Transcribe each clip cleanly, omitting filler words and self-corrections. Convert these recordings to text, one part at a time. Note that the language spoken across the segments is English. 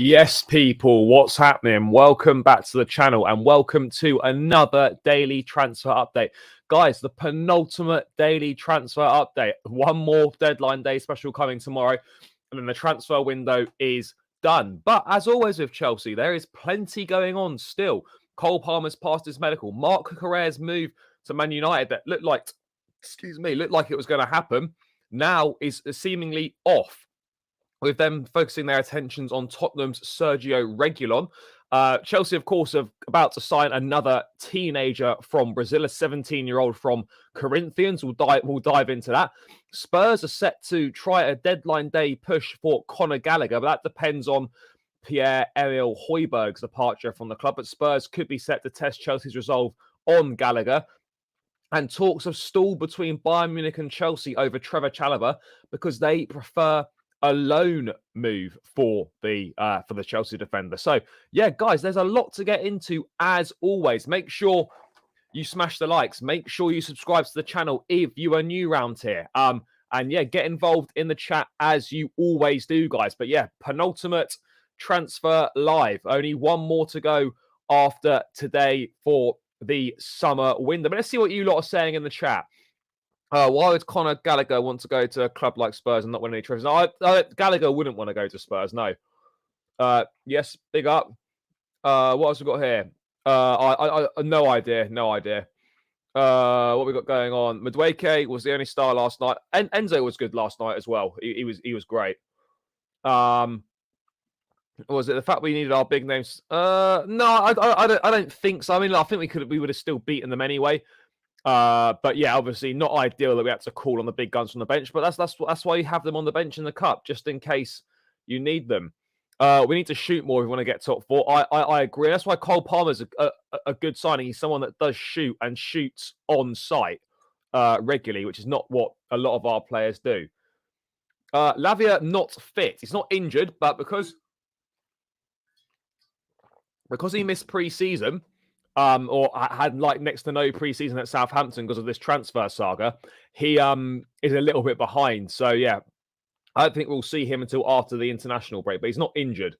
Yes, people, what's happening? Welcome back to the channel and welcome to another daily transfer update. Guys, the penultimate daily transfer update. One more deadline day special coming tomorrow, and then the transfer window is done. But as always with Chelsea, there is plenty going on still. Cole Palmer's passed his medical. Mark Cucurella's move to Man United that looked like it was going to happen, now is seemingly off, with them focusing their attentions on Tottenham's Sergio Reguilon. Chelsea, of course, are about to sign another teenager from Brazil, a 17-year-old from Corinthians. We'll dive into that. Spurs are set to try a deadline day push for Conor Gallagher, but that depends on Pierre-Emile Højbjerg's departure from the club. But Spurs could be set to test Chelsea's resolve on Gallagher. And talks have stalled between Bayern Munich and Chelsea over Trevor Chalobah because they prefer a loan move for the Chelsea defender. So, yeah, guys, there's a lot to get into as always. Make sure you smash the likes. Make sure you subscribe to the channel if you are new around here. And, yeah, get involved in the chat as you always do, guys. But, yeah, penultimate transfer live. Only one more to go after today for the summer window. But let's see what you lot are saying in the chat. Why would Conor Gallagher want to go to a club like Spurs and not win any trophies? No, Gallagher wouldn't want to go to Spurs, no. Yes, big up. What else we got here? No idea. What we got going on? Madueke was the only star last night. And Enzo was good last night as well. He was great. Was it the fact we needed our big names? No, I don't think so. I mean, I think we would have still beaten them anyway. But yeah, obviously not ideal that we had to call on the big guns from the bench. But that's why you have them on the bench in the cup, just in case you need them. We need to shoot more if we want to get top four. I agree. That's why Cole Palmer's a good signing. He's someone that does shoot and shoots on site regularly, which is not what a lot of our players do. Lavia not fit. He's not injured, but because he missed pre-season, or had like next to no pre-season at Southampton because of this transfer saga, he is a little bit behind. So yeah, I don't think we'll see him until after the international break, but he's not injured.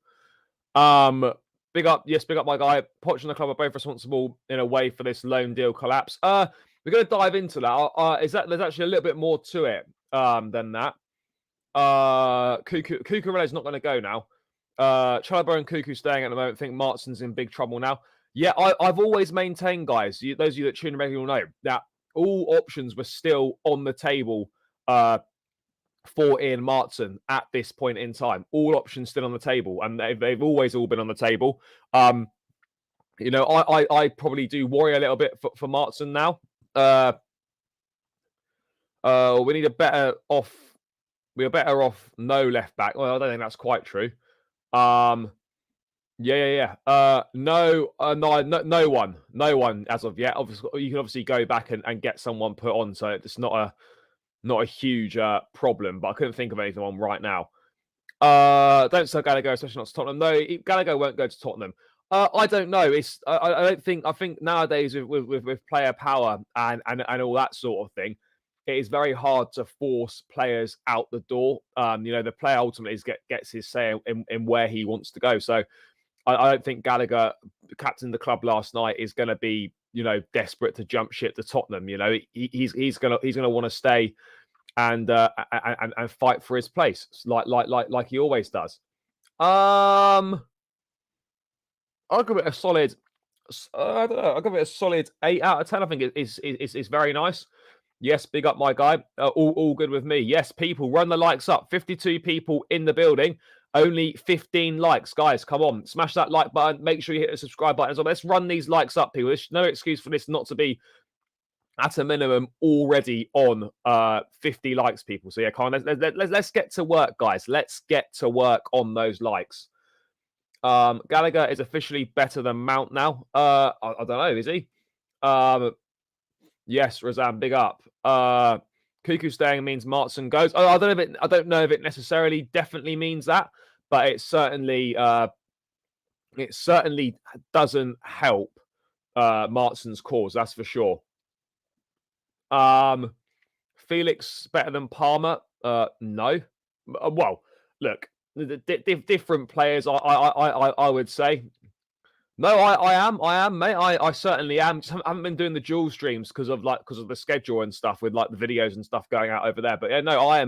Big up my guy. Poch and the club are both responsible in a way for this loan deal collapse. We're going to dive into that. There's actually a little bit more to it than that. Cucurella is not going to go now. Chalobah and Cuckoo staying at the moment. I think Maatsen's in big trouble now. Yeah, I've always maintained, guys, those of you that tune in regularly will know that all options were still on the table for Ian Maatsen at this point in time. All options still on the table, and they've always all been on the table. You know, I probably do worry a little bit for Maatsen now. We need a better off. We are better off no left back. Well, I don't think that's quite true. No one as of yet. Obviously, you can obviously go back and get someone put on, so it's not a huge problem. But I couldn't think of anything on right now. Don't sell Gallagher, especially not to Tottenham. No, Gallagher won't go to Tottenham. I don't know. I don't think. I think nowadays with player power and all that sort of thing, it is very hard to force players out the door. You know, the player ultimately gets his say in where he wants to go. So I don't think Gallagher, captain the club last night, is going to be, you know, desperate to jump ship to Tottenham. You know, he's gonna want to stay and fight for his place like he always does. I'll give it a solid. I don't know. I'll give it a solid 8 out of 10. I think it's very nice. Yes, big up my guy. All good with me. Yes, people, run the likes up. 52 people in the building. Only 15 likes. Guys, come on. Smash that like button. Make sure you hit the subscribe button as well. Let's run these likes up, people. There's no excuse for this not to be, at a minimum, already on 50 likes, people. So, yeah, come on. Let's get to work, guys. Let's get to work on those likes. Gallagher is officially better than Mount now. I don't know. Is he? Yes, Razan, big up. Cuckoo staying means Maatsen goes. Oh, I don't know if it necessarily definitely means that, but it certainly doesn't help Maatsen's cause. That's for sure. Felix better than Palmer? No. Well, look, different players. I would say. No, I am, mate. I certainly am. I haven't been doing the dual streams because of the schedule and stuff with like the videos and stuff going out over there. But yeah, no, I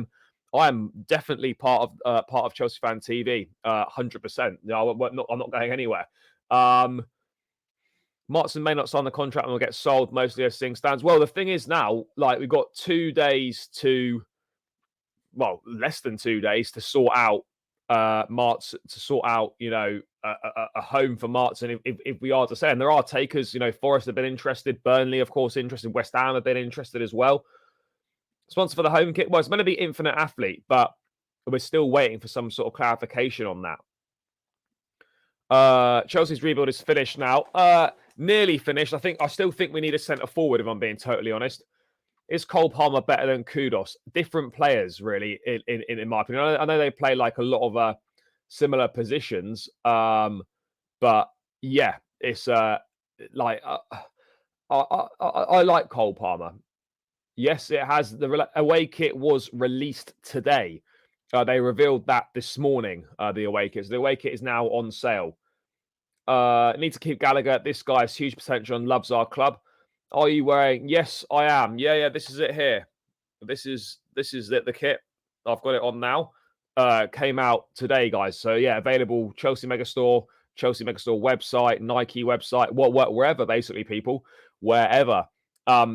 am definitely part of Chelsea Fan TV, 100%. No, I'm not going anywhere. Maatsen may not sign the contract and will get sold mostly as things stands. Well, the thing is now, like we've got 2 days less than 2 days to sort out Maatsen, to sort out, a home for Maatsen if we are to say. And there are takers, Forest have been interested, Burnley, of course, interested, West Ham have been interested as well. Sponsor for the home kit, well, it's meant to be Infinite Athlete, but we're still waiting for some sort of clarification on that. Chelsea's rebuild is finished now. Nearly finished. I still think we need a centre forward, if I'm being totally honest. Is Cole Palmer better than Kudos? Different players, really, in my opinion. I know they play like a lot of similar positions, but yeah, it's I like Cole Palmer. Yes, it has. The away kit was released today. They revealed that this morning. The away kit. So the away kit is now on sale. Need to keep Gallagher. This guy has huge potential and loves our club. Are you wearing? Yes, I am. Yeah. This is it here. This is the kit. I've got it on now. Came out today, guys. So yeah, available Chelsea Megastore website, Nike website, wherever, basically, people, wherever.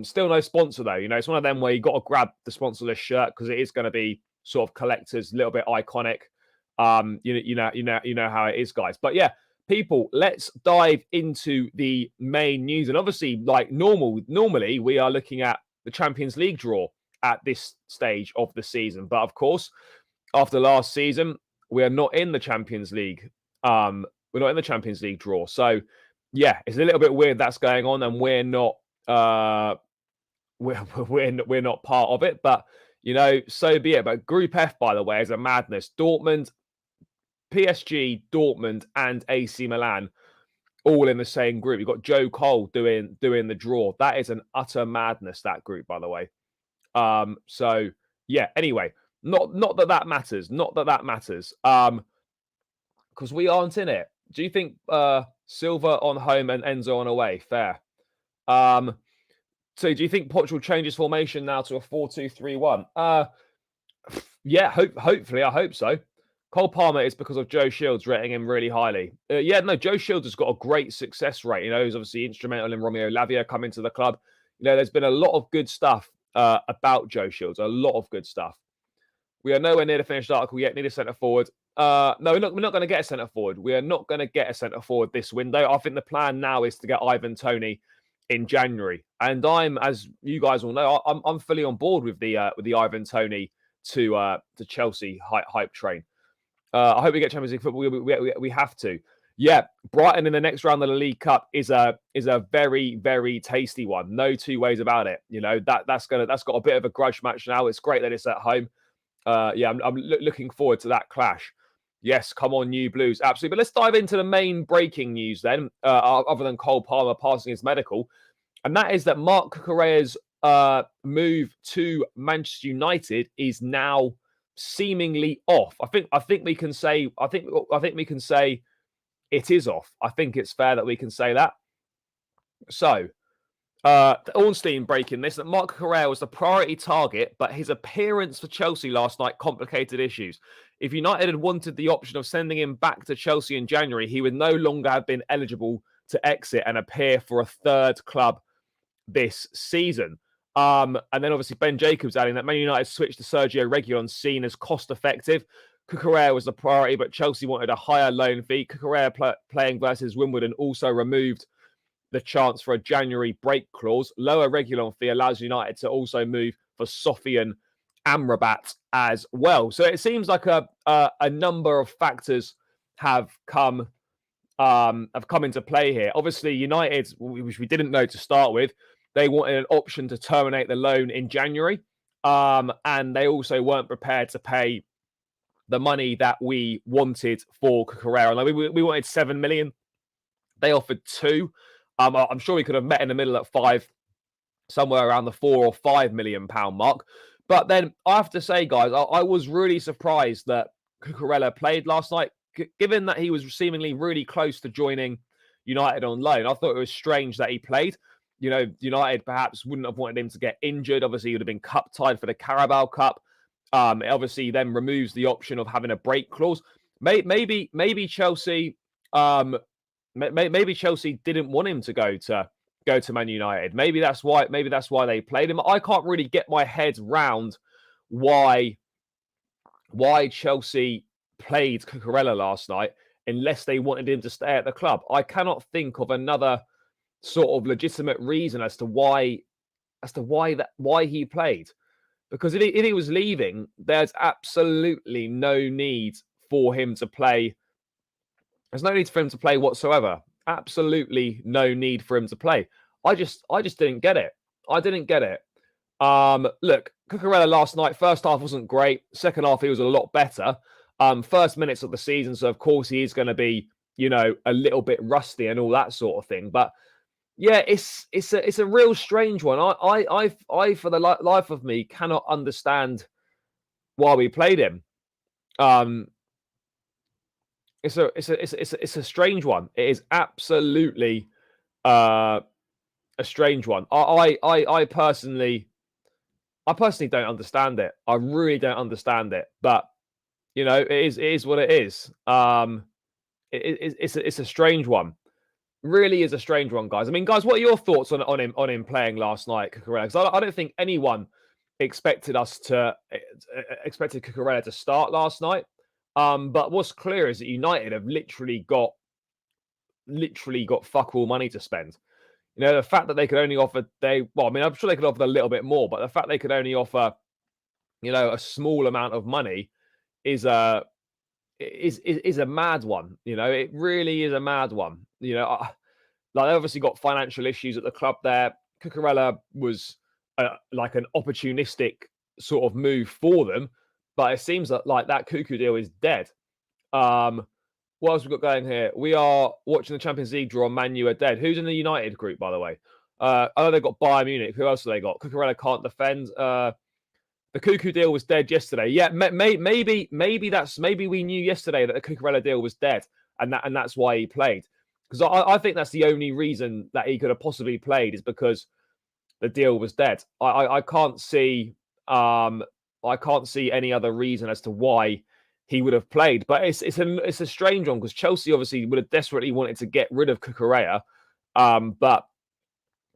Still no sponsor though. It's one of them where you got to grab the sponsorless shirt because it is going to be sort of collectors, a little bit iconic. You know how it is, guys. But yeah. People, let's dive into the main news. And obviously, like normally we are looking at the Champions League draw at this stage of the season. But of course, after last season, we are not in the Champions League. We're not in the Champions League draw. So yeah, it's a little bit weird that's going on, and we're not we're not part of it. But so be it. But Group F, by the way, is a madness. Dortmund, PSG, Dortmund, and AC Milan all in the same group. You've got Joe Cole doing the draw. That is an utter madness, that group, by the way. So yeah, anyway, not that matters. Not that matters. Because we aren't in it. Do you think Silva on home and Enzo on away? Fair. So do you think Portugal changes formation now to a 4-2-3-1? Yeah, hopefully, I hope so. Cole Palmer is because of Joe Shields rating him really highly. Joe Shields has got a great success rate. He's obviously instrumental in Romeo Lavia coming to the club. There's been a lot of good stuff about Joe Shields, a lot of good stuff. We are nowhere near the finished article yet. Need a centre forward. No, we're not going to get a centre forward. We are not going to get a centre forward this window. I think the plan now is to get Ivan Toney in January. And I'm, as you guys all know, I'm fully on board with the Ivan Toney to Chelsea hype train. I hope we get Champions League football. We have to. Yeah, Brighton in the next round of the League Cup is a very, very tasty one. No two ways about it. That's got a bit of a grudge match now. It's great that it's at home. I'm looking forward to that clash. Yes, come on, New Blues, absolutely. But let's dive into the main breaking news then, other than Cole Palmer passing his medical, and that is that Mark Cucurella's move to Manchester United is now seemingly off. I think we can say it is off. I think it's fair that we can say that. So, Ornstein breaking this, that Mark Cucurella was the priority target, but his appearance for Chelsea last night complicated issues. If United had wanted the option of sending him back to Chelsea in January, he would no longer have been eligible to exit and appear for a third club this season. And then obviously Ben Jacobs adding that Man United switched to Sergio Reguilon, seen as cost-effective. Cucurella was the priority, but Chelsea wanted a higher loan fee. Cucurella playing versus Wimbledon also removed the chance for a January break clause. Lower Reguilon fee allows United to also move for Sofian Amrabat as well. So it seems like a number of factors have come into play here. Obviously, United, which we didn't know to start with, they wanted an option to terminate the loan in January. And they also weren't prepared to pay the money that we wanted for Cucurella. Like we wanted 7 million. They offered 2. I'm sure we could have met in the middle at 5, somewhere around the 4 or 5 million pound mark. But then I have to say, guys, I was really surprised that Cucurella played last night, given that he was seemingly really close to joining United on loan. I thought it was strange that he played. United perhaps wouldn't have wanted him to get injured. Obviously, he would have been cup tied for the Carabao Cup. It obviously then removes the option of having a break clause. Maybe Chelsea, maybe Chelsea didn't want him to go to Man United. Maybe that's why they played him. I can't really get my head round why Chelsea played Cucurella last night unless they wanted him to stay at the club. I cannot think of another sort of legitimate reason as to why he played. Because if he was leaving, there's absolutely no need for him to play. There's no need for him to play whatsoever. Absolutely no need for him to play. I just didn't get it. I didn't get it. Look, Cucurella last night, first half wasn't great. Second half, he was a lot better. First minutes of the season, so of course he is going to be, a little bit rusty and all that sort of thing. But yeah, it's a real strange one. I for the life of me cannot understand why we played him. It's a strange one. It is absolutely a strange one. I personally don't understand it. I really don't understand it. But it is what it is. It's a strange one. Really is a strange one, guys. I mean, guys, what are your thoughts on him playing last night, Cucurella? Because I don't think anyone expected Cucurella to start last night. But what's clear is that United have literally got fuck all money to spend. The fact that they could only offer I'm sure they could offer a little bit more, but the fact they could only offer a small amount of money is a mad one. It really is a mad one. They obviously got financial issues at the club there. Cucurella was like an opportunistic sort of move for them, but it seems like that Cuckoo deal is dead. What else we got going here? We are watching the Champions League draw. Man U are dead. Who's in the United group, by the way? I know they've got Bayern Munich. Who else have they got? Cucurella can't defend. The Cuckoo deal was dead yesterday. Yeah, maybe we knew yesterday that the Cucurella deal was dead, and that's why he played. Because I think that's the only reason that he could have possibly played is because the deal was dead. I can't see any other reason as to why he would have played. But it's a strange one because Chelsea obviously would have desperately wanted to get rid of Cucurella, but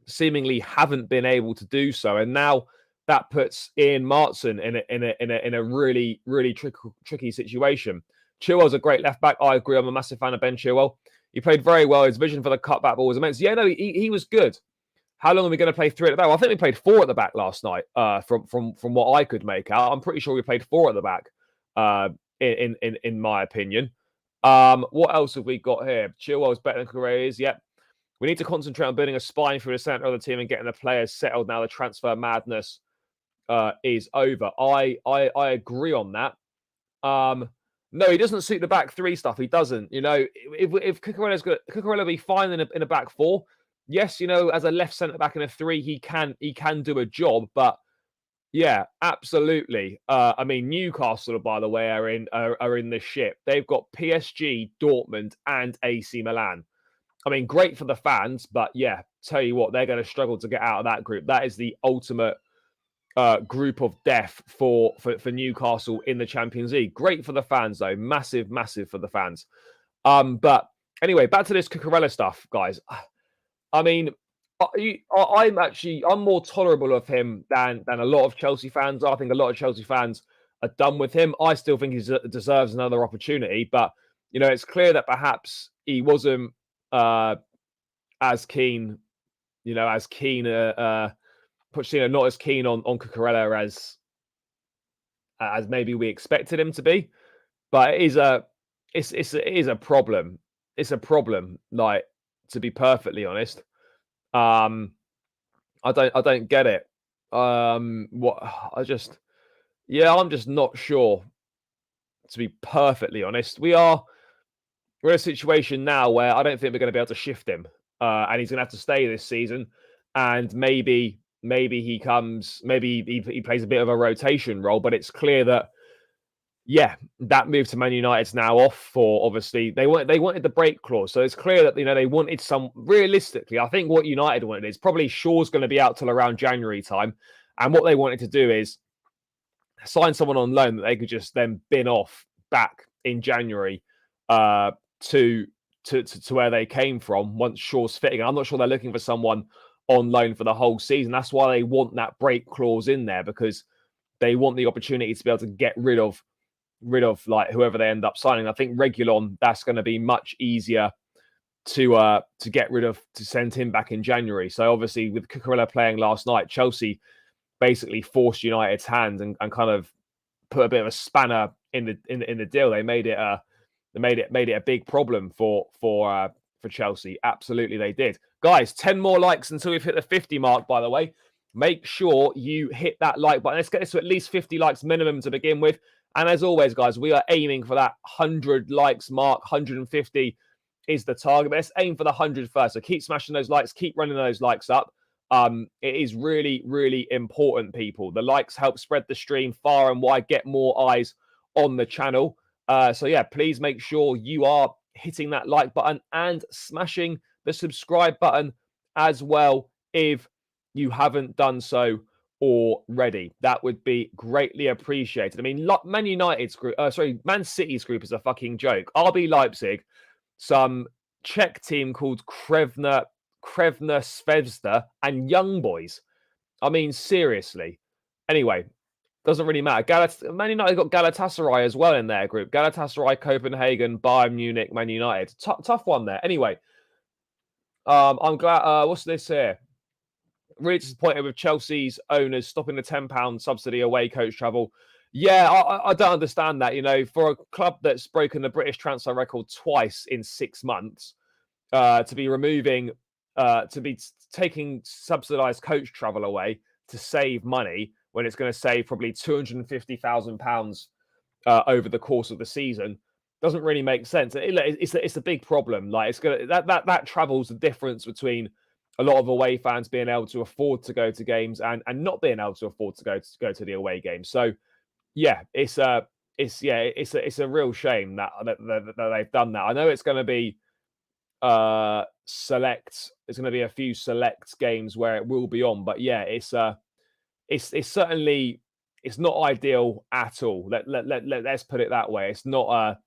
seemingly haven't been able to do so. And now that puts Ian Maatsen in a really, really tricky situation. Chilwell's a great left back. I agree. I'm a massive fan of Ben Chilwell. He played very well. His vision for the cutback ball was immense. Yeah, no, he was good. How long are we going to play 3 at the back? Well, I think we played 4 at the back last night. From what I could make out, I'm pretty sure we played 4 at the back. In my opinion. What else have we got here? Chilwell's better than Cucurella is. Yep. We need to concentrate on building a spine through the centre of the team and getting the players settled. Now the transfer madness is over. I agree on that. No, he doesn't suit the back 3 stuff. He doesn't. If Cucurella be fine in a back 4. Yes, as a left centre back in a 3, he can do a job. But yeah, absolutely. I mean, Newcastle, by the way, are in the ship. They've got PSG, Dortmund, and AC Milan. I mean, great for the fans, but yeah, tell you what, they're going to struggle to get out of that group. That is the ultimate group of death for Newcastle in the Champions League. Great for the fans, though. Massive for the fans. But anyway, back to this Cucurella stuff, guys. I mean, I'm more tolerable of him than a lot of Chelsea fans are. I think a lot of Chelsea fans are done with him. I still think he deserves another opportunity, but it's clear that perhaps he wasn't as keen, not as keen on Cucurella as maybe we expected him to be. But it is a problem. It's a problem, like, to be perfectly honest. I don't get it. I'm just not sure, to be perfectly honest. We're in a situation now where I don't think we're going to be able to shift him, and he's going to have to stay this season. And maybe he plays a bit of a rotation role, but it's clear that yeah, that move to Man United's now off for obviously they wanted the break clause. So it's clear that they wanted some realistically, I think what United wanted is probably Shaw's going to be out till around January time. And what they wanted to do is sign someone on loan that they could just then bin off back in January uh, to, to where they came from once Shaw's fitting. I'm not sure they're looking for someone on loan for the whole season. That's why they want that break clause in there, because they want the opportunity to be able to get rid of like whoever they end up signing. I think Reguilon, that's going to be much easier to get rid of, to send him back in January. So obviously with Cucurella playing last night, Chelsea basically forced United's hand and kind of put a bit of a spanner in the deal. They made it a big problem for Chelsea. Absolutely, they did. Guys, 10 more likes until we've hit the 50 mark, by the way. Make sure you hit that like button. Let's get this to at least 50 likes minimum to begin with. And as always, guys, we are aiming for that 100 likes mark. 150 is the target. But let's aim for the 100 first. So keep smashing those likes. Keep running those likes up. It is really, really important, people. The likes help spread the stream far and wide, get more eyes on the channel. So yeah, please make sure you are hitting that like button and smashing the subscribe button as well if you haven't done so already. That would be greatly appreciated. I mean, Man United's group, Man City's group is a fucking joke. RB Leipzig, some Czech team called Krevna Zvezda, and Young Boys. I mean, seriously. Anyway, doesn't really matter. Man United got Galatasaray as well in their group. Galatasaray, Copenhagen, Bayern Munich, Man United. Tough one there. Anyway, I'm glad. What's this here? Really disappointed with Chelsea's owners stopping the £10 subsidy away coach travel. Yeah, I don't understand that. You know, for a club that's broken the British transfer record twice in 6 months, to be removing, to be taking subsidised coach travel away to save money when it's going to save probably £250,000 over the course of the season doesn't really make sense. It's a big problem. Like it's gonna that travels the difference between a lot of away fans being able to afford to go to games and not being able to afford to go to the away games. So yeah, it's a real shame that they've done that. I know it's going to be select. There's going to be a few select games where it will be on, but yeah, it's certainly it's not ideal at all. Let's put it that way. It's not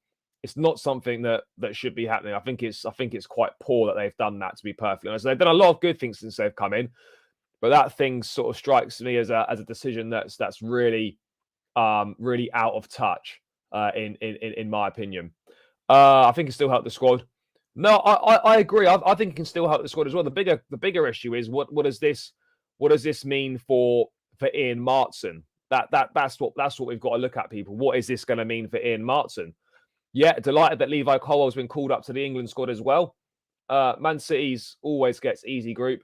something that should be happening. I think it's quite poor that they've done that, to be perfectly honest. They've done a lot of good things since they've come in, but that thing sort of strikes me as a decision that's really really out of touch in my opinion. I think it still helped the squad. No, I agree. I think it can still help the squad as well. The bigger issue is what does this mean for Ian Maatsen? That's what we've got to look at, people. What is this going to mean for Ian Maatsen? Yeah, delighted that Levi Colwell's been called up to the England squad as well. Man City's always gets easy group.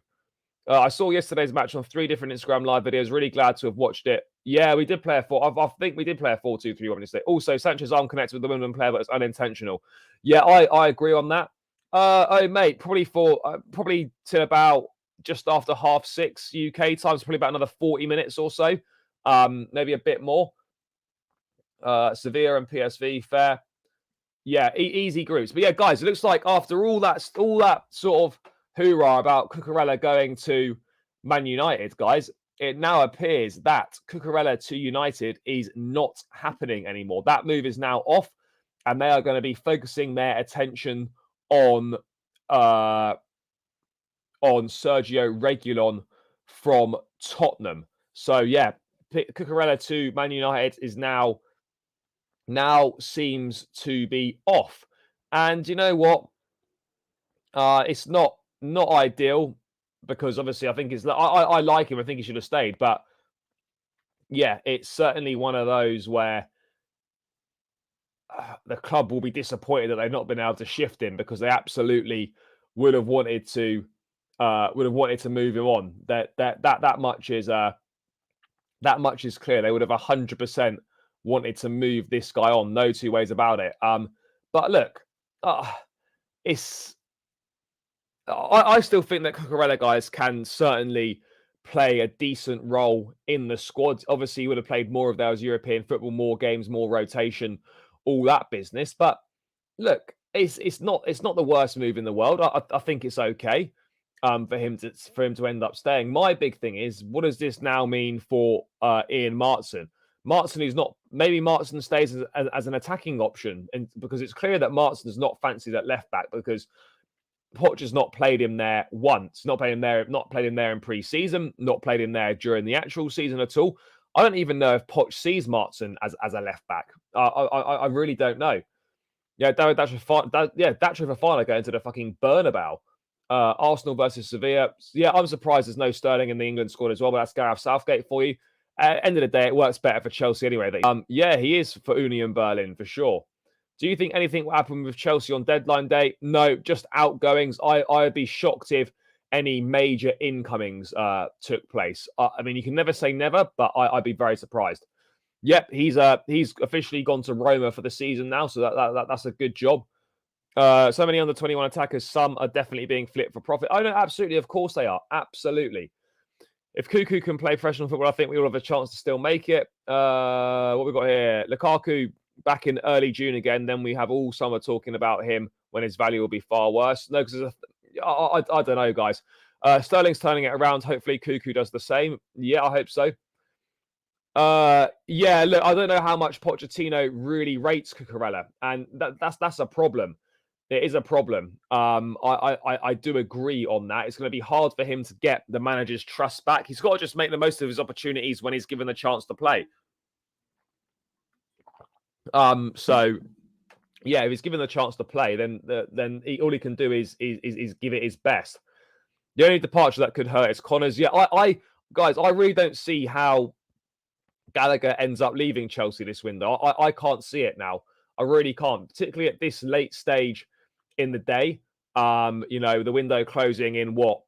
I saw yesterday's match on 3 different Instagram live videos. Really glad to have watched it. Yeah, we did play a 4. I think we did play a 4-2-3 obviously. Also, Sanchez arm connected with the women player, but it's unintentional. Yeah, I agree on that. Oh, mate, probably till about just after 6:30 UK time. So probably about another 40 minutes or so. Maybe a bit more. Sevilla and PSV, fair. Yeah, easy groups. But yeah, guys, it looks like after all that sort of hoorah about Cucurella going to Man United, guys, it now appears that Cucurella to United is not happening anymore. That move is now off, and they are going to be focusing their attention on Sergio Reguilon from Tottenham. So yeah, Cucurella to Man United is now seems to be off. And you know what? It's not ideal, because obviously I think I like him. I think he should have stayed. But yeah, it's certainly one of those where the club will be disappointed that they've not been able to shift him, because they absolutely would have wanted to move him on. That much is clear. They would have 100% wanted to move this guy on. No two ways about it. But look, I still think that Cucurella, guys, can certainly play a decent role in the squad. Obviously, he would have played more of those European football, more games, more rotation, all that business. But look, it's not the worst move in the world. I think it's okay for him to end up staying. My big thing is, what does this now mean for Ian Maatsen? Maatsen is not. Maybe Maatsen stays as an attacking option, and because it's clear that Maatsen does not fancy that left back because Poch has not played him there once. Not played him there. Not played him there in pre-season. Not played him there during the actual season at all. I don't even know if Poch sees Maatsen as a left back. I really don't know. Yeah, Datro Fofana going to the fucking Bernabeu. Arsenal versus Sevilla. Yeah, I'm surprised there's no Sterling in the England squad as well, but that's Gareth Southgate for you. End of the day, it works better for Chelsea anyway. Yeah, he is for Union Berlin for sure. Do you think anything will happen with Chelsea on deadline day? No, just outgoings. I'd be shocked if any major incomings took place. I mean, you can never say never, but I'd be very surprised. Yep, he's officially gone to Roma for the season now, so that's a good job. So many under 21 attackers. Some are definitely being flipped for profit. Oh no, absolutely, of course they are. Absolutely. If Cuckoo can play professional football, I think we all have a chance to still make it. What we got here? Lukaku back in early June again. Then we have all summer talking about him when his value will be far worse. No, because I don't know, guys. Sterling's turning it around. Hopefully, Cuckoo does the same. Yeah, I hope so. Yeah, look, I don't know how much Pochettino really rates Cucurella, and that's a problem. It is a problem. I do agree on that. It's going to be hard for him to get the manager's trust back. He's got to just make the most of his opportunities when he's given the chance to play. So yeah, if he's given the chance to play, then all he can do is give it his best. The only departure that could hurt is Connor's. Yeah, guys, I really don't see how Gallagher ends up leaving Chelsea this window. I can't see it now. I really can't, particularly at this late stage in the day. The window closing in about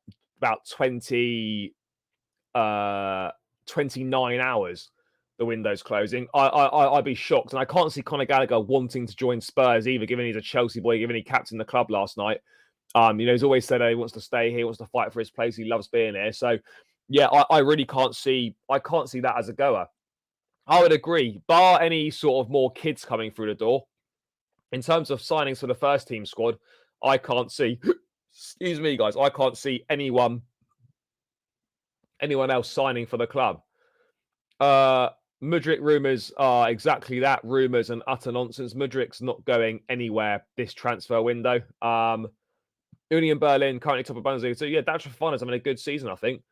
29 hours. The window's closing. I'd be shocked, and I can't see Conor Gallagher wanting to join Spurs either, given he's a Chelsea boy, given he captained the club last night. He's always said he wants to stay here, wants to fight for his place. He loves being here. So, yeah, I really can't see. I can't see that as a goer. I would agree, bar any sort of more kids coming through the door. In terms of signings for the first team squad, I can't see. Excuse me, guys. I can't see anyone else signing for the club. Mudryk rumours are exactly that, rumours and utter nonsense. Mudryk's not going anywhere this transfer window. Union Berlin currently top of Bundesliga. So yeah, Datro Fofana's having a good season, I think.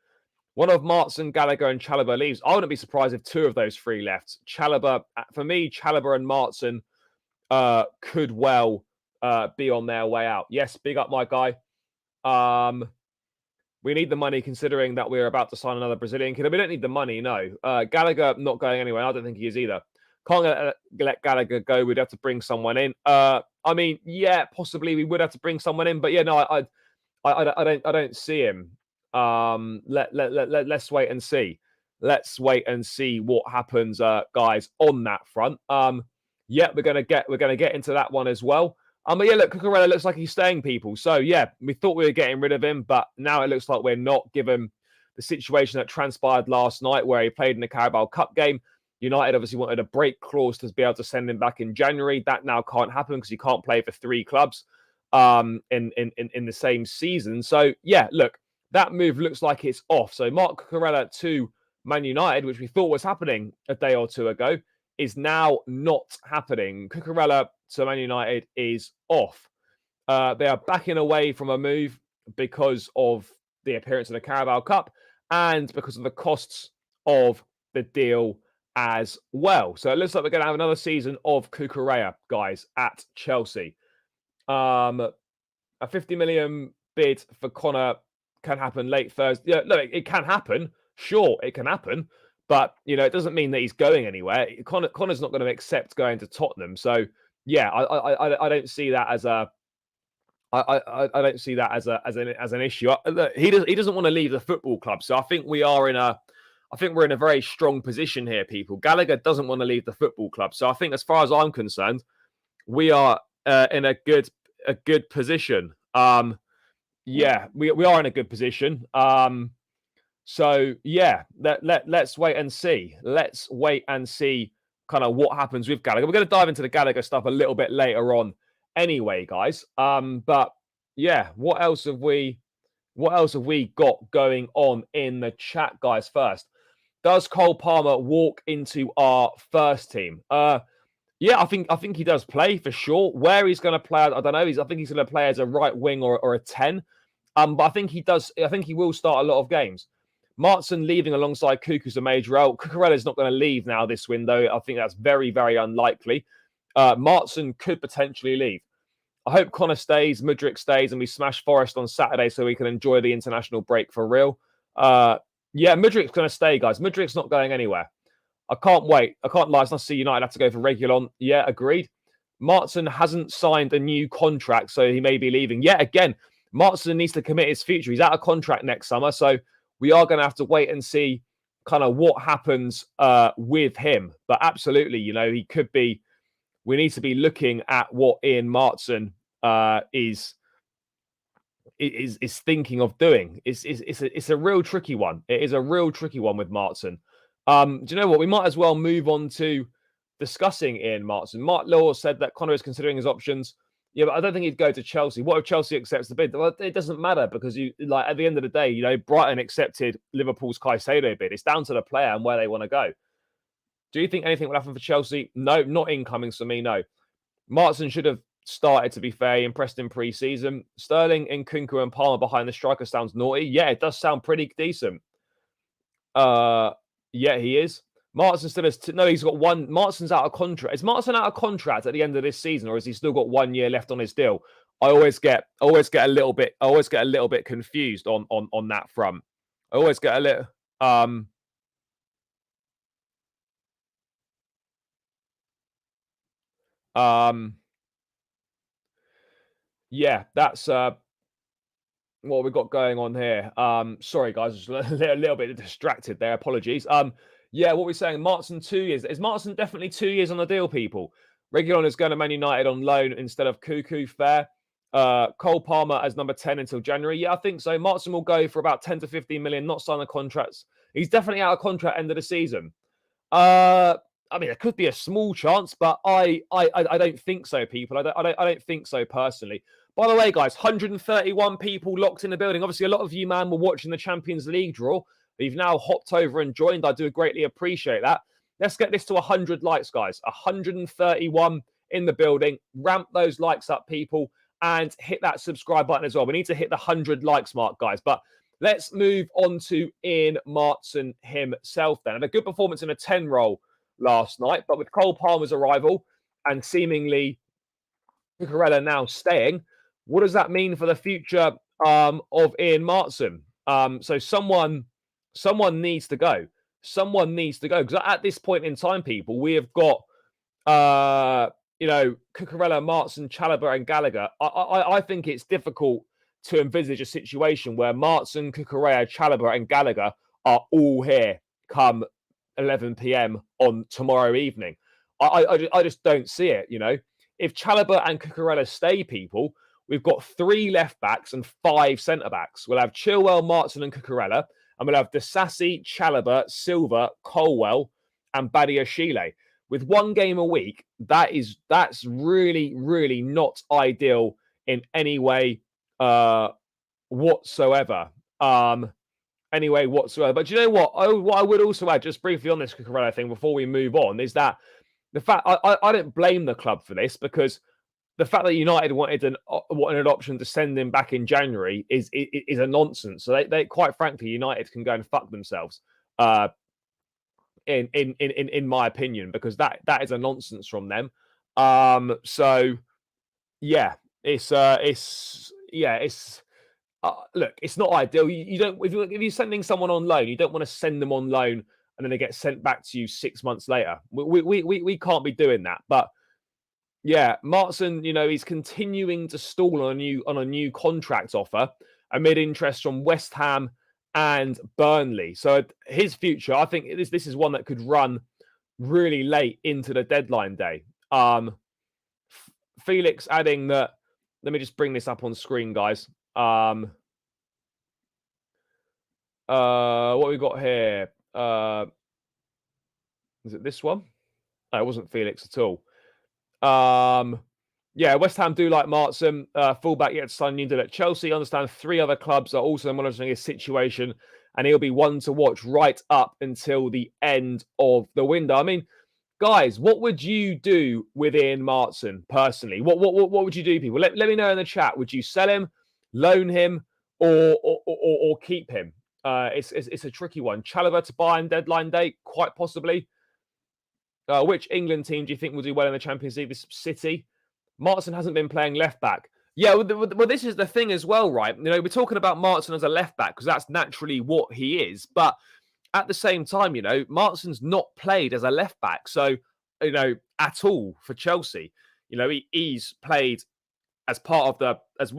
One of Maatsen, Gallagher, and Chalobah leaves. I wouldn't be surprised if two of those three left. Chalobah, for me, Chalobah and Maatsen could well be on their way out. Yes, big up my guy. We need the money considering that we're about to sign another Brazilian kid. We don't need the money, no. Gallagher not going anywhere. I don't think he is either. Can't let Gallagher go. We'd have to bring someone in. I mean, yeah, possibly we would have to bring someone in, but yeah, no, I don't see him. Let's wait and see. Let's wait and see what happens, guys, on that front. Yeah, we're gonna get into that one as well. But yeah, look, Cucurella looks like he's staying, people. So yeah, we thought we were getting rid of him, but now it looks like we're not, given the situation that transpired last night where he played in the Carabao Cup game. United obviously wanted a break clause to be able to send him back in January. That now can't happen because he can't play for three clubs in the same season. So yeah, look, that move looks like it's off. So Marc Cucurella to Man United, which we thought was happening a day or two ago, is now not happening. Cucurella to Man United is off. They are backing away from a move because of the appearance in the Carabao Cup and because of the costs of the deal as well. So it looks like we're going to have another season of Cucurella, guys, at Chelsea. A 50 million bid for Connor can happen late Thursday. Yeah, look, it can happen. Sure, it can happen. But, it doesn't mean that he's going anywhere. Connor's not going to accept going to Tottenham. So, yeah, I don't see that as a... I don't see that as an issue. He doesn't want to leave the football club. So I think we're in a very strong position here, people. Gallagher doesn't want to leave the football club. So I think, as far as I'm concerned, we are in a good position. Yeah, we are in a good position. So yeah, let's wait and see. Let's wait and see kind of what happens with Gallagher. We're going to dive into the Gallagher stuff a little bit later on, anyway, guys. But yeah, what else have we got going on in the chat, guys? First, does Cole Palmer walk into our first team? Yeah, I think he does play for sure. Where he's going to play, I don't know. I think he's going to play as a right wing or a 10. But I think he does. I think he will start a lot of games. Maatsen leaving alongside Cuckoo's a major role. Cucurella's not going to leave now this window. I think that's very, very unlikely. Maatsen could potentially leave. I hope Connor stays, Mudryk stays, and we smash Forest on Saturday so we can enjoy the international break for real. Yeah, Mudryk's going to stay, guys. Mudryk's not going anywhere. I can't wait. I can't lie. It's nice to see United have to go for Reguilon. Yeah, agreed. Maatsen hasn't signed a new contract, so he may be leaving. Yeah, again, Maatsen needs to commit his future. He's out of contract next summer, so we are going to have to wait and see kind of what happens with him. But absolutely, he could be. We need to be looking at what Ian Maatsen is thinking of doing. It's a real tricky one. It is a real tricky one with Maatsen. Do you know what? We might as well move on to discussing Ian Maatsen. Mark Law said that Connor is considering his options. Yeah, but I don't think he'd go to Chelsea. What if Chelsea accepts the bid? Well, it doesn't matter because at the end of the day, Brighton accepted Liverpool's Caicedo bid. It's down to the player and where they want to go. Do you think anything will happen for Chelsea? No, not incoming for me. No. Maatsen should have started, to be fair. He impressed in pre-season. Sterling, Nkunku and Palmer behind the striker sounds naughty. Yeah, it does sound pretty decent. Yeah, he is. Maatsen still has... No, he's got one... Maatsen's out of contract. Is Maatsen out of contract at the end of this season, or has he still got 1 year left on his deal? I always get a little bit confused on that front. I always get a little... Yeah, that's what we've got going on here. Sorry guys, just a little bit distracted there. Apologies. Yeah, what we're saying, Maatsen 2 years. Is Maatsen definitely 2 years on the deal, people? Reguilon is going to Man United on loan instead of Cuckoo. Fair. Cole Palmer as number 10 until January. Yeah, I think so. Maatsen will go for about 10 to 15 million, not sign the contracts. He's definitely out of contract end of the season. I mean, there could be a small chance, but I don't think so, people. I don't think so personally. By the way, guys, 131 people locked in the building. Obviously, a lot of you, man, were watching the Champions League draw. You've now hopped over and joined. I do greatly appreciate that. Let's get this to 100 likes, guys. 131 in the building. Ramp those likes up, people, and hit that subscribe button as well. We need to hit the 100 likes mark, guys. But let's move on to Ian Maatsen himself then. And a good performance in a 10 role last night, but with Cole Palmer's arrival and seemingly Cucurella now staying, what does that mean for the future of Ian Maatsen? So someone needs to go. Someone needs to go because at this point in time, people, we have got Cucurella, Maatsen, Chalobah, and Gallagher. I think it's difficult to envisage a situation where Maatsen, Cucurella, Chalobah, and Gallagher are all here come 11 p.m. on tomorrow evening. I just don't see it, If Chalobah and Cucurella stay, people, we've got 3 left backs and 5 centre backs. We'll have Chilwell, Maatsen, and Cucurella, and we'll have Disasi, Chalobah, Silva, Colwell, and Badiashile. With 1 game a week, that's really, really not ideal in any way whatsoever. But you know what? What I would also add, just briefly on this Cucurella thing before we move on, is that the fact I don't blame the club for this because the fact that United wanted an option to send him back in January is a nonsense. So they quite frankly, United can go and fuck themselves. In my opinion, because that is a nonsense from them. So yeah, it's look, it's not ideal. You don't if you're sending someone on loan, you don't want to send them on loan and then they get sent back to you 6 months later. We can't be doing that. But yeah, Maatsen, he's continuing to stall on a new contract offer amid interest from West Ham and Burnley. So his future, I think this is one that could run really late into the deadline day. Felix adding that. Let me just bring this up on screen, guys. What we got here? Is it this one? No, it wasn't Felix at all. Yeah, West Ham do like Maatsen, fullback yet to sign new deal at Chelsea. Understand 3 other clubs are also monitoring his situation, and he'll be one to watch right up until the end of the window. I mean, guys, what would you do with Ian Maatsen personally? What would you do, people? Let me know in the chat. Would you sell him, loan him, or keep him? It's a tricky one. Chalobah to Bayern deadline date, quite possibly. Which England team do you think will do well in the Champions League? This City. Maatsen hasn't been playing left back. Yeah, well, this is the thing as well, right? You know, we're talking about Maatsen as a left back because that's naturally what he is. But at the same time, you know, Maatsen's not played as a left back, so you know, at all for Chelsea. You know, he's played as part of the as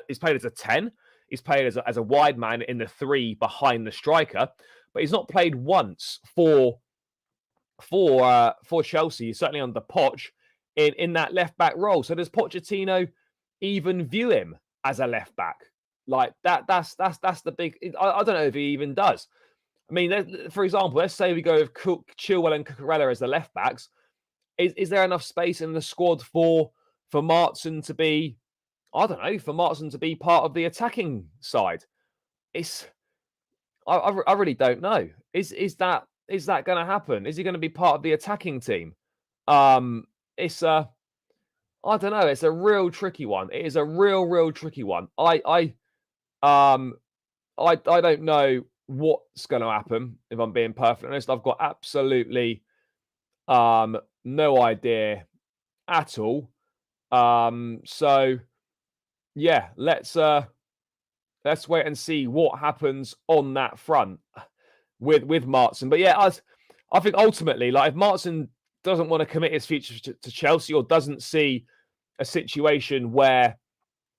he's played as a 10. He's played as a wide man in the 3 behind the striker, but he's not played once for Chelsea, certainly under Poch, in that left back role. So does Pochettino even view him as a left back? Like that's the big. I don't know if he even does. I mean, for example, let's say we go with Cook, Chilwell, and Cucurella as the left backs. Is there enough space in the squad for Maatsen to be? I don't know, for Maatsen to be part of the attacking side. I really don't know. Is that going to happen? Is he going to be part of the attacking team? It's I don't know. It's a real tricky one. It is a real tricky one. I don't know what's going to happen, if I'm being perfectly honest. I've got absolutely no idea at all. So yeah, let's wait and see what happens on that front with Maatsen. But yeah, I think ultimately, like, if Maatsen doesn't want to commit his future to Chelsea, or doesn't see a situation where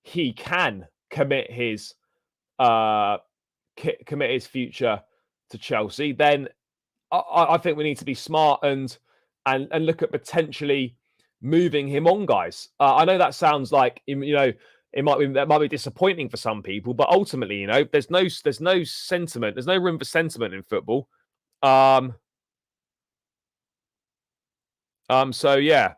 he can commit his future to Chelsea, then I think we need to be smart and look at potentially moving him on, guys. I know that sounds like, you know, that might be disappointing for some people, but ultimately, you know, there's no sentiment, there's no room for sentiment in football. So yeah.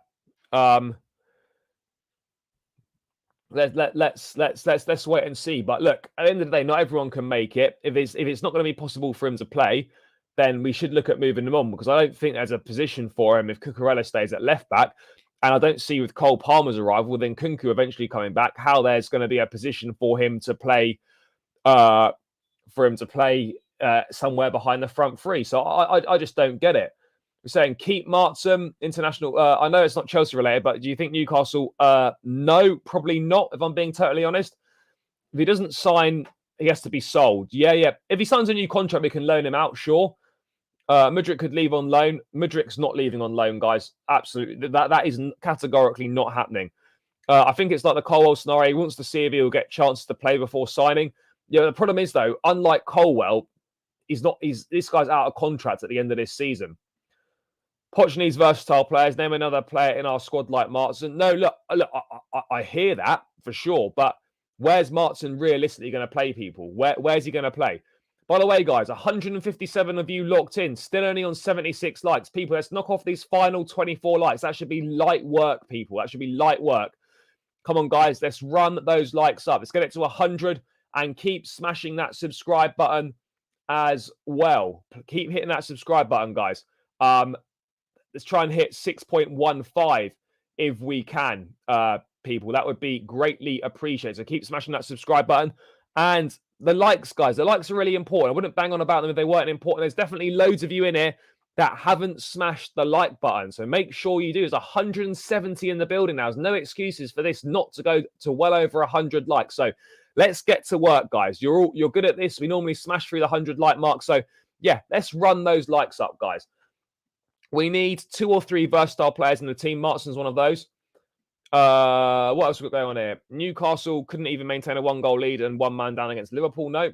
Let's wait and see. But look, at the end of the day, not everyone can make it. If it's not going to be possible for him to play, then we should look at moving him on, because I don't think there's a position for him if Cucurella stays at left back. And I don't see, with Cole Palmer's arrival, then Kunku eventually coming back, how there's going to be a position for him to play somewhere behind the front 3. So I just don't get it. We're saying keep Maatsen, international. I know it's not Chelsea related, but do you think Newcastle? No, probably not, if I'm being totally honest. If he doesn't sign, he has to be sold. Yeah. If he signs a new contract, we can loan him out, sure. Mudryk could leave on loan. Mudryk's not leaving on loan, guys. Absolutely. That is categorically not happening. I think it's like the Colwell scenario. He wants to see if he'll get chances to play before signing. Yeah, the problem is, though, unlike Colwell, this guy's out of contract at the end of this season. Poch needs versatile players. Name another player in our squad like Maatsen. No, look, I hear that for sure, but where's Maatsen realistically going to play, people? Where's he going to play? By the way, guys, 157 of you locked in, still only on 76 likes. People, let's knock off these final 24 likes. That should be light work, people. That should be light work. Come on, guys, let's run those likes up. Let's get it to 100 and keep smashing that subscribe button as well. Keep hitting that subscribe button, guys. Let's try and hit 6.15 if we can, people. That would be greatly appreciated. So keep smashing that subscribe button. And the likes, guys. The likes are really important. I wouldn't bang on about them if they weren't important. There's definitely loads of you in here that haven't smashed the like button. So make sure you do. There's 170 in the building now. There's no excuses for this not to go to well over 100 likes. So let's get to work, guys. You're good at this. We normally smash through the 100 like mark. So yeah, let's run those likes up, guys. We need 2 or 3 versatile players in the team. Maatsen's one of those. What else we got going on here? Newcastle couldn't even maintain a 1-goal lead and 1 man down against Liverpool. No.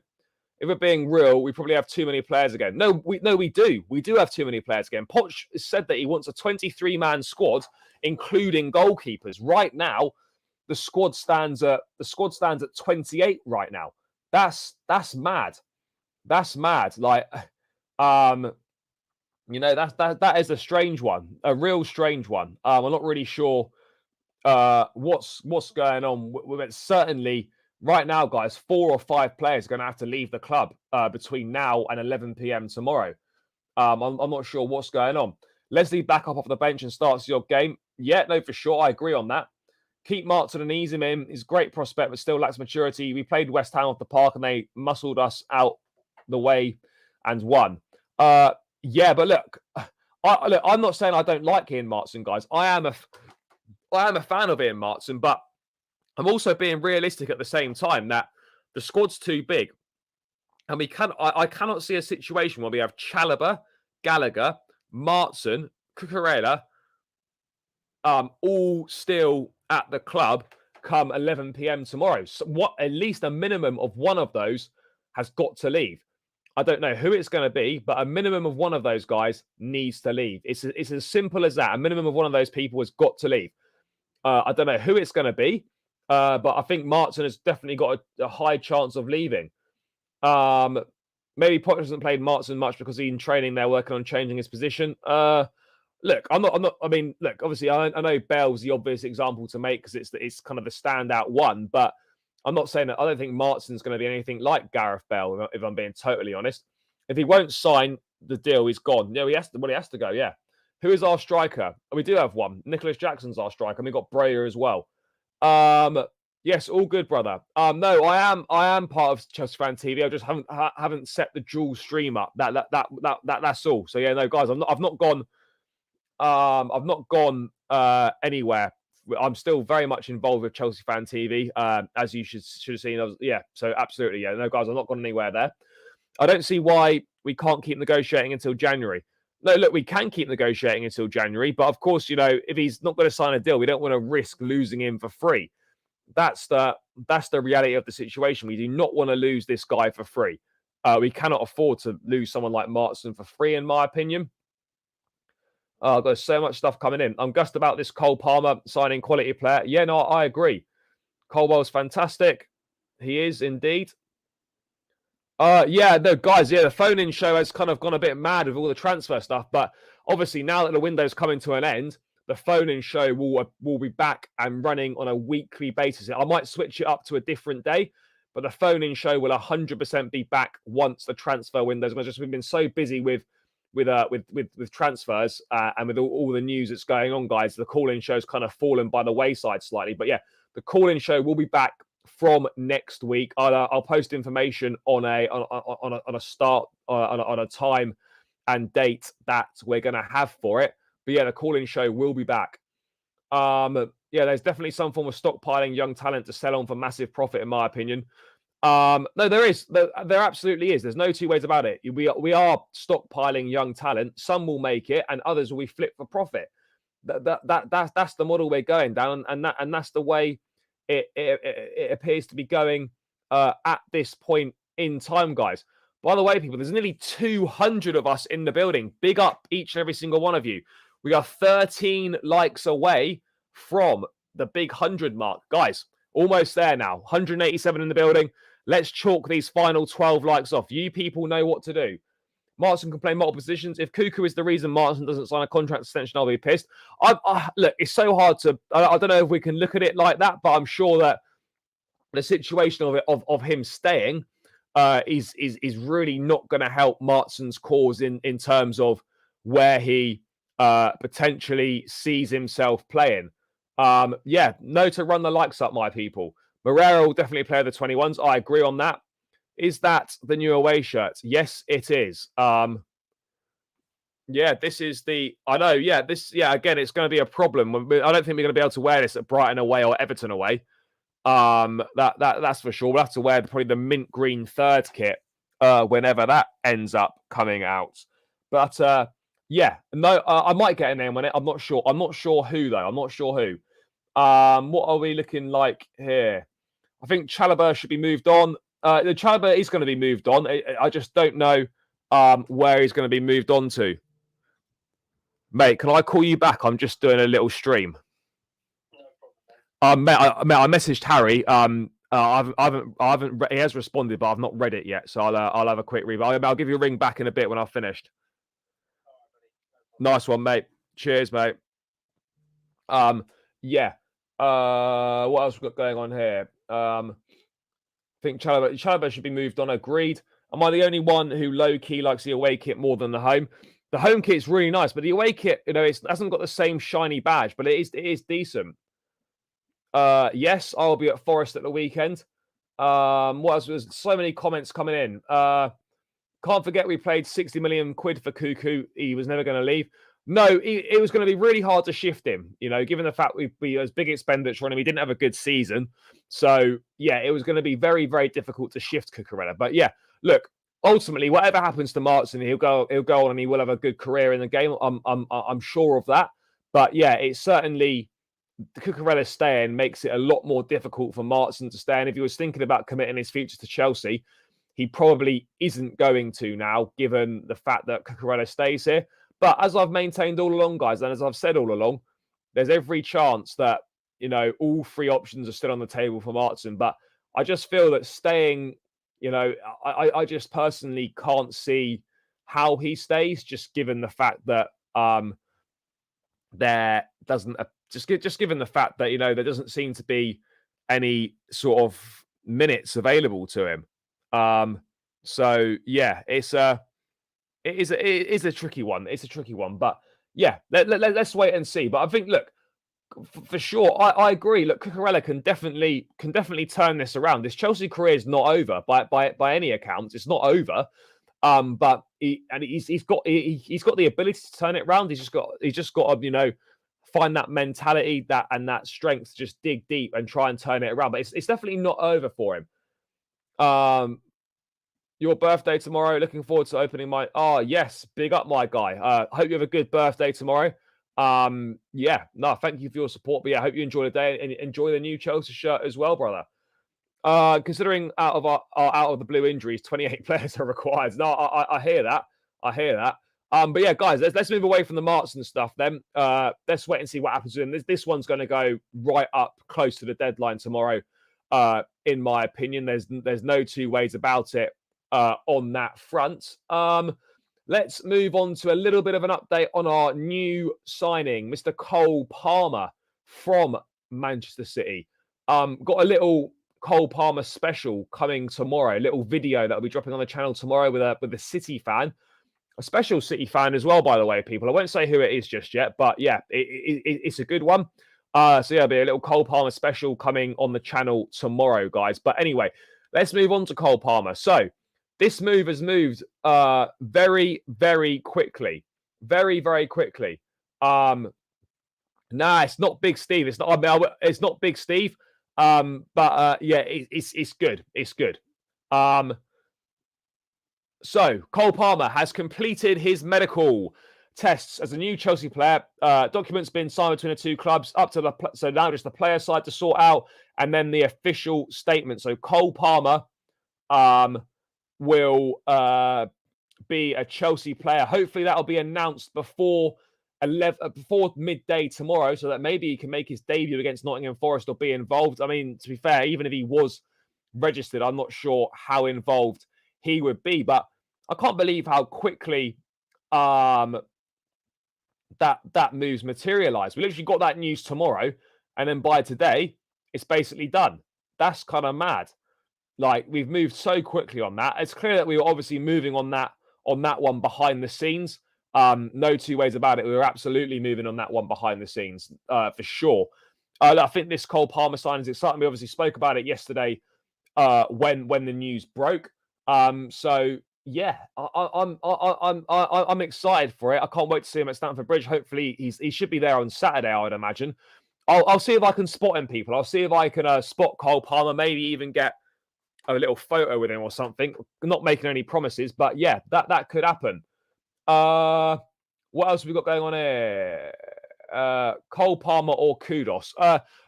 If we're being real, we probably have too many players again. No, we do. We do have too many players again. Poch said that he wants a 23-man squad, including goalkeepers. Right now, the squad stands at 28 right now. That's mad. That's mad. Like, you know, that is a strange one, a real strange one. I'm not really sure what's going on with it. Certainly, right now, guys, 4 or 5 players are going to have to leave the club between now and 11 p.m. tomorrow. I'm not sure what's going on. Leslie back up off the bench and starts your game. Yeah, no, for sure. I agree on that. Keep Maatsen and ease him in. He's a great prospect, but still lacks maturity. We played West Ham off the park and they muscled us out the way and won. Yeah, but look, I'm not saying I don't like Ian Maatsen, guys. I am a fan of Ian Maatsen, but I'm also being realistic at the same time that the squad's too big. And I cannot see a situation where we have Chalobah, Gallagher, Maatsen, Cucurella, all still at the club come 11 p.m. tomorrow. So at least a minimum of one of those has got to leave. I don't know who it's going to be, but a minimum of one of those guys needs to leave. It's as simple as that. A minimum of one of those people has got to leave. I don't know who it's going to be, but I think Maatsen has definitely got a high chance of leaving. Maybe Potter hasn't played Maatsen much because he's in training. They're working on changing his position. Look, I'm not. I mean, look. Obviously, I know Bell's the obvious example to make because it's kind of the standout one. But I'm not saying that I don't think Maatsen's going to be anything like Gareth Bell. If I'm being totally honest, if he won't sign the deal, he's gone. Yeah, he has to go. Yeah. Who is our striker? We do have one. Nicholas Jackson's our striker, and we've got Breyer as well. Yes, all good, brother. No, I am part of Chelsea Fan TV. I just haven't set the dual stream up. That's all. So yeah, no, guys, I've not gone anywhere. I'm still very much involved with Chelsea Fan TV, as you should have seen. Yeah, so absolutely, yeah. No, guys, I've not gone anywhere there. I don't see why we can't keep negotiating until January. No, look, we can keep negotiating until January, but of course, you know, if he's not going to sign a deal, we don't want to risk losing him for free. That's the reality of the situation. We do not want to lose this guy for free. We cannot afford to lose someone like Maatsen for free, in my opinion. There's so much stuff coming in. I'm gushed about this Cole Palmer signing quality player. Yeah, no, I agree. Colwell's fantastic. He is indeed. Yeah, no, guys, yeah, the phone-in show has kind of gone a bit mad with all the transfer stuff, but obviously now that the window's coming to an end, the phone-in show will be back and running on a weekly basis. I might switch it up to a different day, but the phone-in show will 100% be back once the transfer window's. We've been so busy with transfers and with all the news that's going on, guys. The call-in show's kind of fallen by the wayside slightly, but yeah, the call-in show will be back from next week. I'll post information on a time and date that we're going to have for it. But yeah, the call-in show will be back. Yeah, there's definitely some form of stockpiling young talent to sell on for massive profit, in my opinion. No, there is. There absolutely is. There's no two ways about it. We are stockpiling young talent. Some will make it, and others will be flipped for profit. That's the model we're going down, and that's the way it appears to be going at this point in time, guys. By the way, people, there's nearly 200 of us in the building. Big up each and every single one of you. We are 13 likes away from the big 100 mark. Guys, almost there now. 187 in the building. Let's chalk these final 12 likes off. You people know what to do. Maatsen can play multiple positions. If Cuckoo is the reason Maatsen doesn't sign a contract extension, I'll be pissed. Look, it's so hard to... I don't know if we can look at it like that, but I'm sure that the situation of him staying is really not going to help Maatsen's cause in terms of where he potentially sees himself playing. Yeah, no to run the likes up, my people. Moreira will definitely play the 21s. I agree on that. Is that the new away shirt? Yes, it is. Yeah, this is the... I know, yeah, again, it's going to be a problem. I don't think we're going to be able to wear this at Brighton away or Everton away. That's for sure. We'll have to wear probably the mint green third kit whenever that ends up coming out. But yeah, no, I might get a name on it. I'm not sure. I'm not sure who, though. I'm not sure who. What are we looking like here? I think Chalobah should be moved on. The Chalobah is going to be moved on. I just don't know where he's going to be moved on to. Mate, can I call you back? I'm just doing a little stream. Mate, I messaged Harry. He has responded, but I've not read it yet. So I'll have a quick read. I'll give you a ring back in a bit when I've finished. Nice one, mate. Cheers, mate. Yeah. What else we got going on here? I think Chalobah should be moved on. Agreed. Am I the only one who low key likes the away kit more than the home? The home kit's really nice, but the away kit, it hasn't got the same shiny badge, but it is decent. Yes, I'll be at Forest at the weekend. What else? There's so many comments coming in. Can't forget we paid 60 million quid for Cuckoo. He was never going to leave. No, it was going to be really hard to shift him, given the fact we was big expenditure on him. He didn't have a good season. So, yeah, it was going to be very, very difficult to shift Cucurella. But, yeah, look, ultimately, whatever happens to Maatsen, he'll go on and he will have a good career in the game. I'm sure of that. But, yeah, it's certainly Cucurella staying makes it a lot more difficult for Maatsen to stay. And if he was thinking about committing his future to Chelsea, he probably isn't going to now, given the fact that Cucurella stays here. But as I've maintained all along, guys, and as I've said all along, there's every chance that, all three options are still on the table for Maatsen. But I just feel that staying, I just personally can't see how he stays, just given the fact that there doesn't, just given the fact that, there doesn't seem to be any sort of minutes available to him. So yeah, it is a tricky one. It's a tricky one, but yeah, let's wait and see. But I think, look, for sure, I agree. Look, Cucurella can definitely turn this around. This Chelsea career is not over by any accounts. It's not over. But he's got the ability to turn it around. He's just got to find that mentality that strength to just dig deep and try and turn it around. But it's definitely not over for him. Your birthday tomorrow. Looking forward to opening my. Oh yes, big up, my guy. Hope you have a good birthday tomorrow. Yeah, no, thank you for your support. But yeah, I hope you enjoy the day and enjoy the new Chelsea shirt as well, brother. Considering out of the blue injuries, 28 players are required. No, I hear that. I hear that. But yeah, guys, let's move away from the Maatsen stuff then. Let's wait and see what happens to him. This one's going to go right up close to the deadline tomorrow. In my opinion, there's no two ways about it. On that front. Let's move on to a little bit of an update on our new signing, Mr. Cole Palmer from Manchester City. Got a little Cole Palmer special coming tomorrow, a little video that will be dropping on the channel tomorrow with a City fan, a special City fan as well, by the way, people. I won't say who it is just yet, but yeah, it's a good one. So yeah, there'll be a little Cole Palmer special coming on the channel tomorrow, guys. But anyway, let's move on to Cole Palmer. So this move has moved very, very quickly. Very, very quickly. Nah, it's not Big Steve. It's not Big Steve. But yeah, it's good. It's good. So Cole Palmer has completed his medical tests as a new Chelsea player. Documents been signed between the two clubs. So now just the player side to sort out, and then the official statement. So Cole Palmer will be a Chelsea player. Hopefully that'll be announced before midday tomorrow, so that maybe he can make his debut against Nottingham Forest or be involved. I mean, to be fair, even if he was registered, I'm not sure how involved he would be. But I can't believe how quickly that move's materialized. We literally got that news tomorrow, and then by today, it's basically done. That's kind of mad. Like, we've moved so quickly on that. It's clear that we were obviously moving on that one behind the scenes. No two ways about it. We were absolutely moving on that one behind the scenes, for sure. I think this Cole Palmer signing is exciting. We obviously spoke about it yesterday when the news broke. So yeah, I'm excited for it. I can't wait to see him at Stamford Bridge. Hopefully he should be there on Saturday, I would imagine. I'll see if I can spot him, people. I'll see if I can spot Cole Palmer. Maybe even get a little photo with him or something. Not making any promises, but yeah, that could happen. What else have we got going on here? Cole Palmer or Kudos?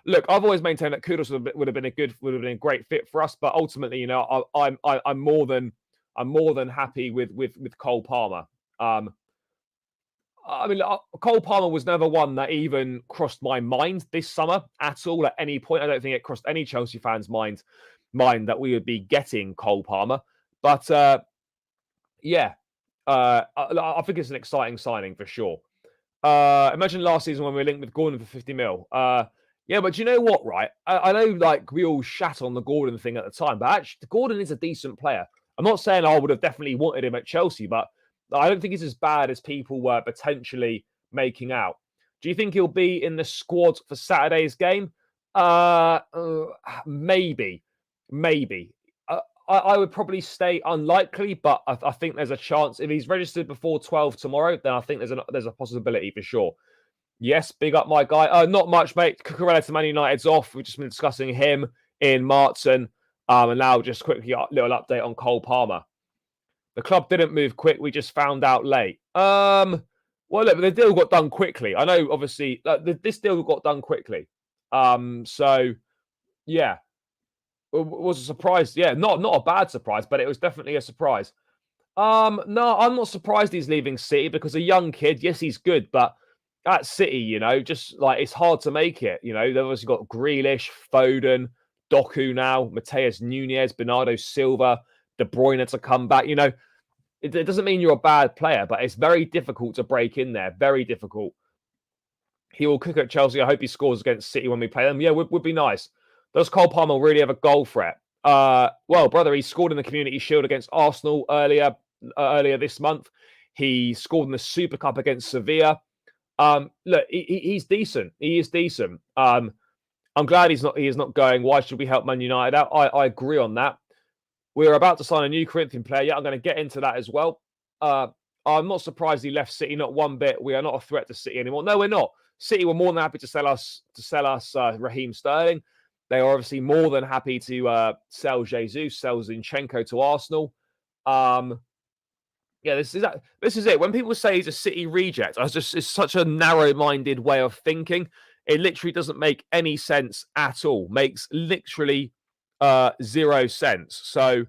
Look, I've always maintained that Kudos would have been a great fit for us, but ultimately, I'm more than happy with Cole Palmer. I mean, Cole Palmer was never one that even crossed my mind this summer at all. At any point, I don't think it crossed any Chelsea fans' mind that we would be getting Cole Palmer. But yeah, I think it's an exciting signing for sure. Imagine last season when we were linked with Gordon for 50 mil. Yeah, but do you know what, right? I know like we all shat on the Gordon thing at the time, but actually Gordon is a decent player. I'm not saying I would have definitely wanted him at Chelsea, but I don't think he's as bad as people were potentially making out. Do you think he'll be in the squad for Saturday's game? Maybe, maybe. I would probably stay unlikely, but I think there's a chance if he's registered before 12 tomorrow. Then I think there's a possibility for sure. Yes, big up my guy. Not much, mate. Cucurella to Man United's off. We've just been discussing him in Maatsen. And now just quickly a little update on Cole Palmer. The club didn't move quick. We just found out late. Well, look, the deal got done quickly. I know, obviously, this deal got done quickly. So, yeah, it was a surprise. Yeah, not a bad surprise, but it was definitely a surprise. No, I'm not surprised he's leaving City because a young kid, yes, he's good, but at City, just like it's hard to make it. They've obviously got Grealish, Foden, Doku now, Mateus Nunez, Bernardo Silva, De Bruyne to come back. It doesn't mean you're a bad player, but it's very difficult to break in there. Very difficult. He will cook at Chelsea. I hope he scores against City when we play them. Yeah, would be nice. Does Cole Palmer really have a goal threat? Well, brother, he scored in the Community Shield against Arsenal earlier this month. He scored in the Super Cup against Sevilla. Look, he's decent. He is decent. I'm glad he is not going. Why should we help Man United out? I agree on that. We're about to sign a new Corinthian player. Yeah, I'm going to get into that as well. I'm not surprised he left City. Not one bit. We are not a threat to City anymore. No, we're not. City were more than happy to sell us Raheem Sterling. They are obviously more than happy to sell Jesus, sell Zinchenko to Arsenal. Yeah, this is it. When people say he's a City reject, it's such a narrow-minded way of thinking. It literally doesn't make any sense at all. Makes literally 0 sense. So,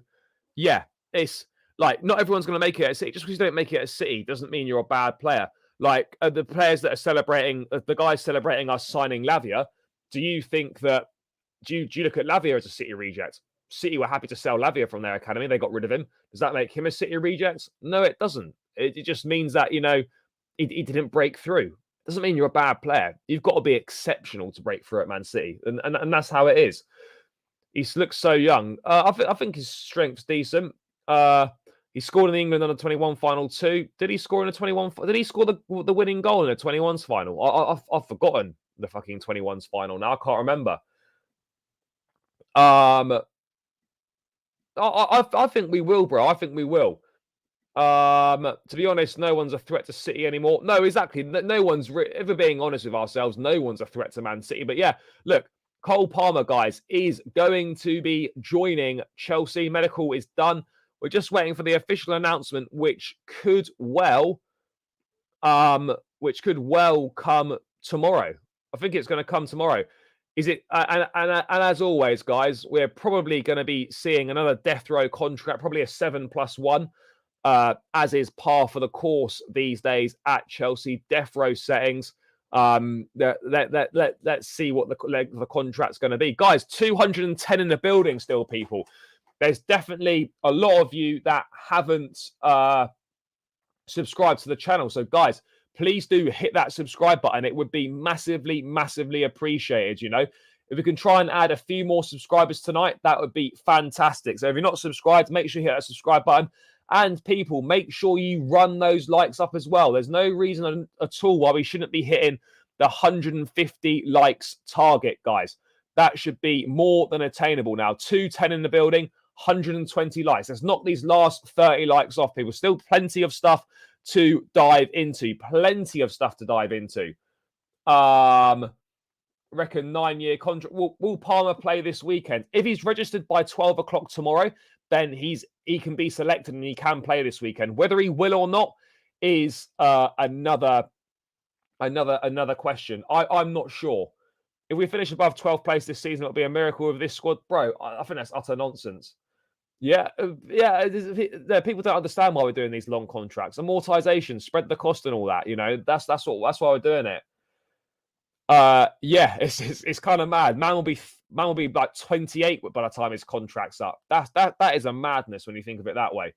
yeah, it's like not everyone's going to make it at City. Just because you don't make it at City doesn't mean you're a bad player. Like the players that are celebrating, the guys celebrating us signing Lavia. Do you think that? Do you look at Lavia as a City reject? City were happy to sell Lavia from their academy. They got rid of him. Does that make him a City reject? No, it doesn't. It just means that, he didn't break through. Doesn't mean you're a bad player. You've got to be exceptional to break through at Man City. And that's how it is. He looks so young. I think his strength's decent. He scored in the England under 21 final too. Did he score in a 21? Did he score the winning goal in a 21s final? I've forgotten the fucking 21s final now. I can't remember. I think we will, bro. I think we will. To be honest, no one's a threat to City anymore. No, exactly. No one's, if we're being honest with ourselves, no one's a threat to Man City. But yeah, look, Cole Palmer, guys, is going to be joining Chelsea. Medical is done. We're just waiting for the official announcement, which could well come tomorrow. I think it's going to come tomorrow. Is it? And as always, guys, we're probably going to be seeing another death row contract, probably a 7+1, as is par for the course these days at Chelsea. Death row settings. Let's see what the contract's going to be, guys. 210 in the building still, people. There's definitely a lot of you that haven't subscribed to the channel. So, guys, please do hit that subscribe button. It would be massively, massively appreciated. If we can try and add a few more subscribers tonight, that would be fantastic. So if you're not subscribed, make sure you hit that subscribe button. And people, make sure you run those likes up as well. There's no reason at all why we shouldn't be hitting the 150 likes target, guys. That should be more than attainable now. 210 in the building, 120 likes. Let's knock these last 30 likes off, people. Still plenty of stuff to dive into. Plenty of stuff to dive into. Reckon 9-year contract. Will Palmer play this weekend? If he's registered by 12 o'clock tomorrow, then he can be selected and he can play this weekend. Whether he will or not is another question. I'm not sure. If we finish above 12th place this season, it'll be a miracle of this squad. Bro, I think that's utter nonsense. Yeah, people don't understand why we're doing these long contracts. Amortization, spread the cost and all that. That's why we're doing it. Yeah, it's kind of mad. Man will be like 28 by the time his contract's up. That is a madness when you think of it that way.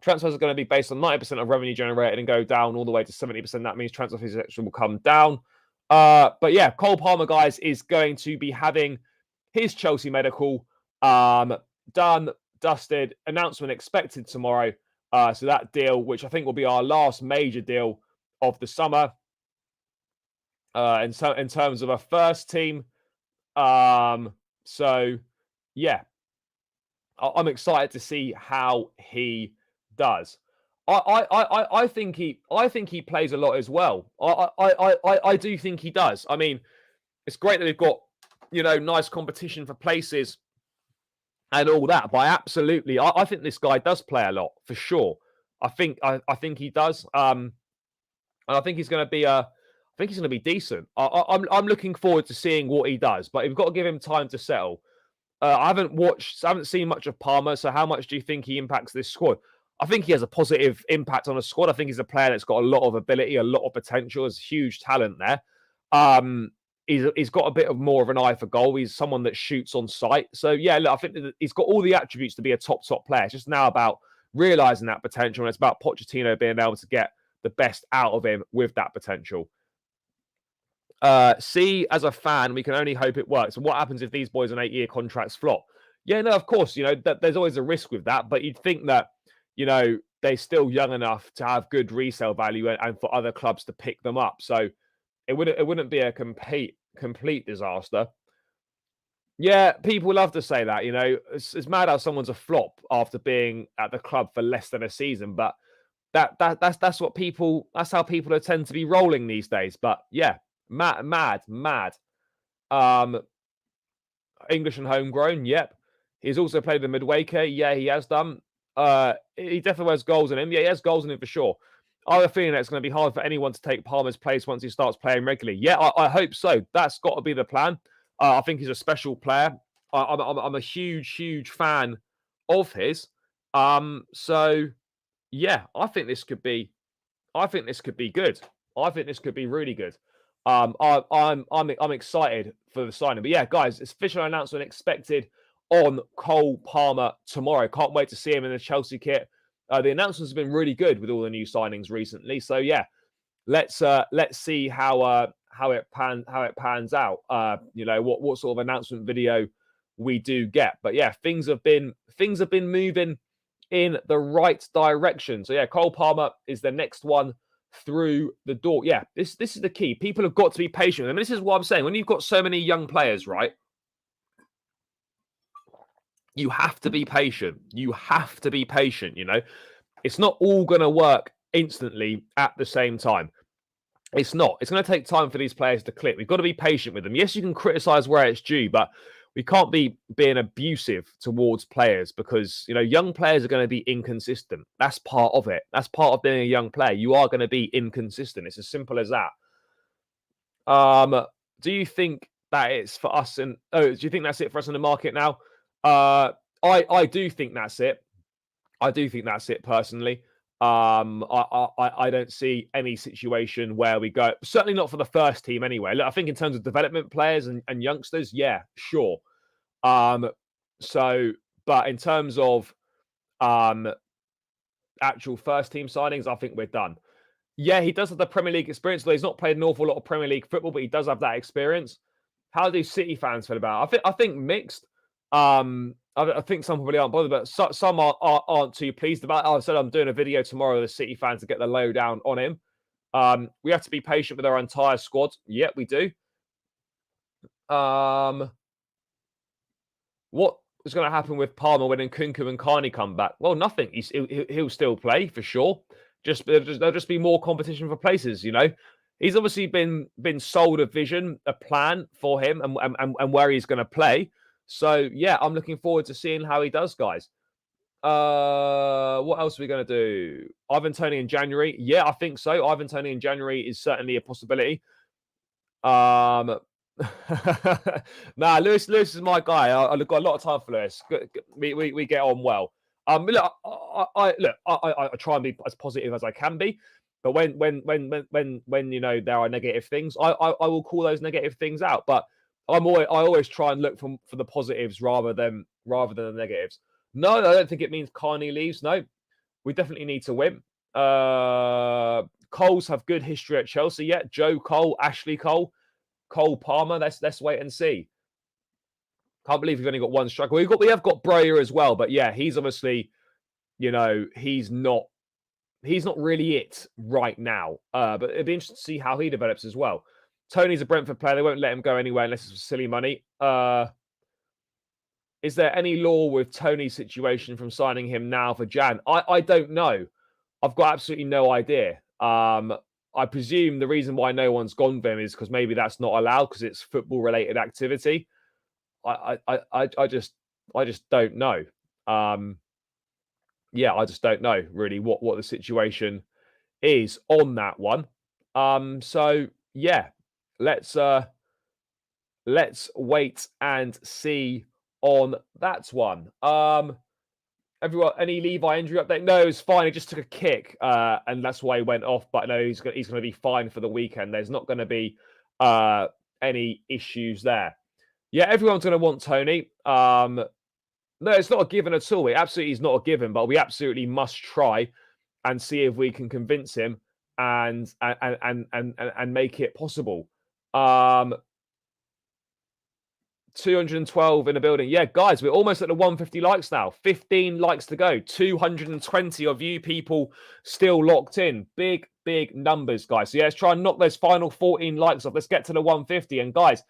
Transfers are going to be based on 90% of revenue generated and go down all the way to 70%. That means transfer fees will come down. But yeah, Cole Palmer, guys, is going to be having his Chelsea medical done, dusted, announcement expected tomorrow. So that deal, which I think will be our last major deal of the summer, in terms of a first team. So yeah, I'm excited to see how he does. I think he plays a lot as well. I do think he does. I mean, it's great that we've got nice competition for places and all that, but I think this guy does play a lot for sure. I think he does. And I think he's going to be decent. I'm looking forward to seeing what he does, but we've got to give him time to settle. I haven't seen much of Palmer. So how much do you think he impacts this squad? I think he has a positive impact on a squad. I think he's a player that's got a lot of ability, a lot of potential. There's huge talent there. He's got a bit of more of an eye for goal. He's someone that shoots on sight. So yeah, look, I think that he's got all the attributes to be a top player. It's just now about realizing that potential, and it's about Pochettino being able to get the best out of him with that potential. See, as a fan, we can only hope it works. And what happens if these boys on 8-year contracts flop? Yeah, no, of course, there's always a risk with that, but you'd think that, they're still young enough to have good resale value and for other clubs to pick them up. So it wouldn't be a complete disaster. Yeah, people love to say that, it's mad how someone's a flop after being at the club for less than a season, but that's how people tend to be rolling these days. But yeah, mad. English and homegrown, yep. He's also played the midweeker. Yeah, he has done. He definitely has goals in him. Yeah, he has goals in him for sure. I have a feeling that it's going to be hard for anyone to take Palmer's place once he starts playing regularly. Yeah, I hope so. That's got to be the plan. I think he's a special player. I'm a huge fan of his. So yeah, I think this could be good. I think this could be really good. I'm excited for the signing. But yeah, guys, it's official announcement expected on Cole Palmer tomorrow. Can't wait to see him in the Chelsea kit. The announcements have been really good with all the new signings recently. So yeah, let's see how it pans out. What sort of announcement video we do get. But yeah, things have been moving in the right direction. So yeah, Cole Palmer is the next one through the door. Yeah, this is the key. People have got to be patient. And this is what I'm saying. When you've got so many young players, right? You have to be patient. It's not all going to work instantly at the same time. It's not. It's going to take time for these players to click. We've got to be patient with them. Yes, you can criticize where it's due, but we can't be being abusive towards players because, young players are going to be inconsistent. That's part of it. That's part of being a young player. You are going to be inconsistent. It's as simple as that. Do you think that it's for us? Do you think that's it for us in the market now? I do think that's it. I do think that's it personally. I don't see any situation where we go. Certainly not for the first team anyway. Look, I think in terms of development players and youngsters, yeah, sure. But in terms of actual first team signings, I think we're done. Yeah, he does have the Premier League experience, though he's not played an awful lot of Premier League football, but he does have that experience. How do City fans feel about it? I think mixed. I think some probably aren't bothered, but some aren't too pleased about it. I said I'm doing a video tomorrow with the City fans to get the lowdown on him. We have to be patient with our entire squad. Yeah, we do. What is going to happen with Palmer when Nkunku and Carney come back? Well, nothing. He'll still play for sure. There'll just be more competition for places. He's obviously been sold a vision, a plan for him, and where he's going to play. So yeah, I'm looking forward to seeing how he does, guys. What else are we going to do? Ivan Toney in January. Yeah, I think so. Ivan Toney in January is certainly a possibility. Nah, Lewis is my guy. I've got a lot of time for Lewis. We get on well. Look, I try and be as positive as I can be, but when you know there are negative things, I will call those negative things out. But I always try and look for the positives rather than the negatives. No, I don't think it means Carney leaves. No, we definitely need to win. Coles have good history at Chelsea. Yeah, Joe Cole, Ashley Cole. Cole Palmer. Let's wait and see. Can't believe we've only got one striker. We have got Breyer as well, but yeah, he's obviously, you know, he's not really it right now. But it'd be interesting to see how he develops as well. Tony's a Brentford player. They won't let him go anywhere unless it's for silly money. Is there any law with Tony's situation from signing him now for Jan? I don't know. I've got absolutely no idea. I presume the reason why no one's gone for him is because maybe that's not allowed because it's football related activity. I just don't know. Yeah, I just don't know really what the situation is on that one. So yeah, let's wait and see on that one. Everyone, any Levi injury update? No, it's fine. He just took a kick, and that's why he went off. But no, he's going to be fine for the weekend. There's not going to be any issues there. Yeah, everyone's going to want Tony. No, it's not a given at all. It absolutely is not a given, but we absolutely must try and see if we can convince him and make it possible. 212 in the building. Yeah, guys, we're almost at the 150 likes now. 15 likes to go. 220 of you people still locked in. Big numbers, guys. So yeah, let's try and knock those final 14 likes off. Let's get to the 150. And guys,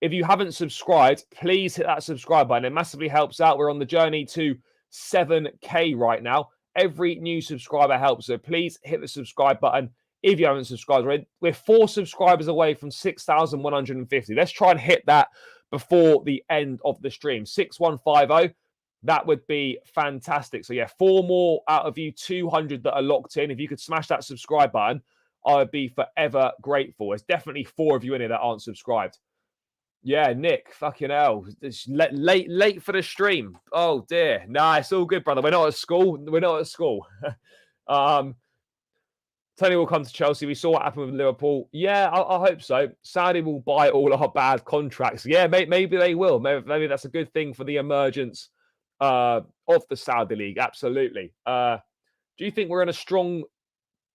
if you haven't subscribed, please hit that subscribe button. It massively helps out. We're on the journey to 7K right now. Every new subscriber helps. So please hit the subscribe button if you haven't subscribed. We're 4 subscribers away from 6,150. Let's try and hit that before the end of the stream. 6150. That would be fantastic. So yeah, 4 more out of you 200 that are locked in. If you could smash that subscribe button, I would be forever grateful. There's definitely 4 of you in here that aren't subscribed. Yeah, Nick, fucking hell. It's late for the stream. Oh, dear. Nah, it's all good, brother. We're not at school. Tony will come to Chelsea. We saw what happened with Liverpool. Yeah, I hope so. Saudi will buy all our bad contracts. Yeah, maybe they will. Maybe that's a good thing for the emergence of the Saudi League. Absolutely. Do you think we're in a strong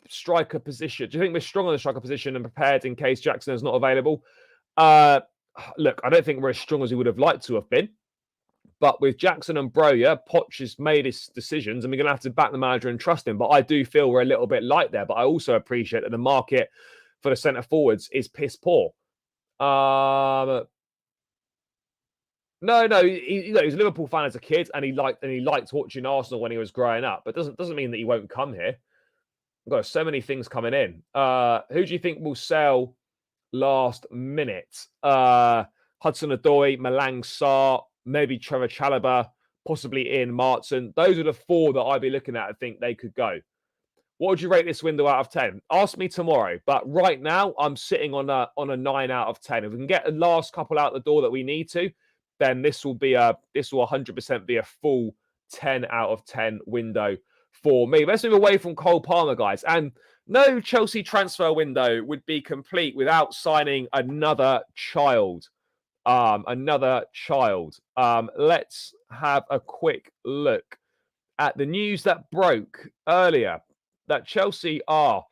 striker position? Do you think we're strong in the striker position and prepared in case Jackson is not available? Look, I don't think we're as strong as we would have liked to have been. But with Jackson and Broja, Poch has made his decisions and we're going to have to back the manager and trust him. But I do feel we're a little bit light there. But I also appreciate that the market for the centre forwards is piss poor. No, he's a Liverpool fan as a kid and he liked watching Arsenal when he was growing up. But doesn't mean that he won't come here. We've got so many things coming in. Who do you think will sell last minute? Hudson-Odoi, Malang Sarr, maybe Trevor Chalobah, possibly Ian Maatsen. Those are the 4 that I'd be looking at. I think they could go. What would you rate this window out of 10? Ask me tomorrow. But right now, I'm sitting on a 9 out of 10. If we can get the last couple out the door that we need to, then this will 100% be a full 10 out of 10 window for me. Let's move away from Cole Palmer, guys. And no Chelsea transfer window would be complete without signing another child. Let's have a quick look at the news that broke earlier that Chelsea have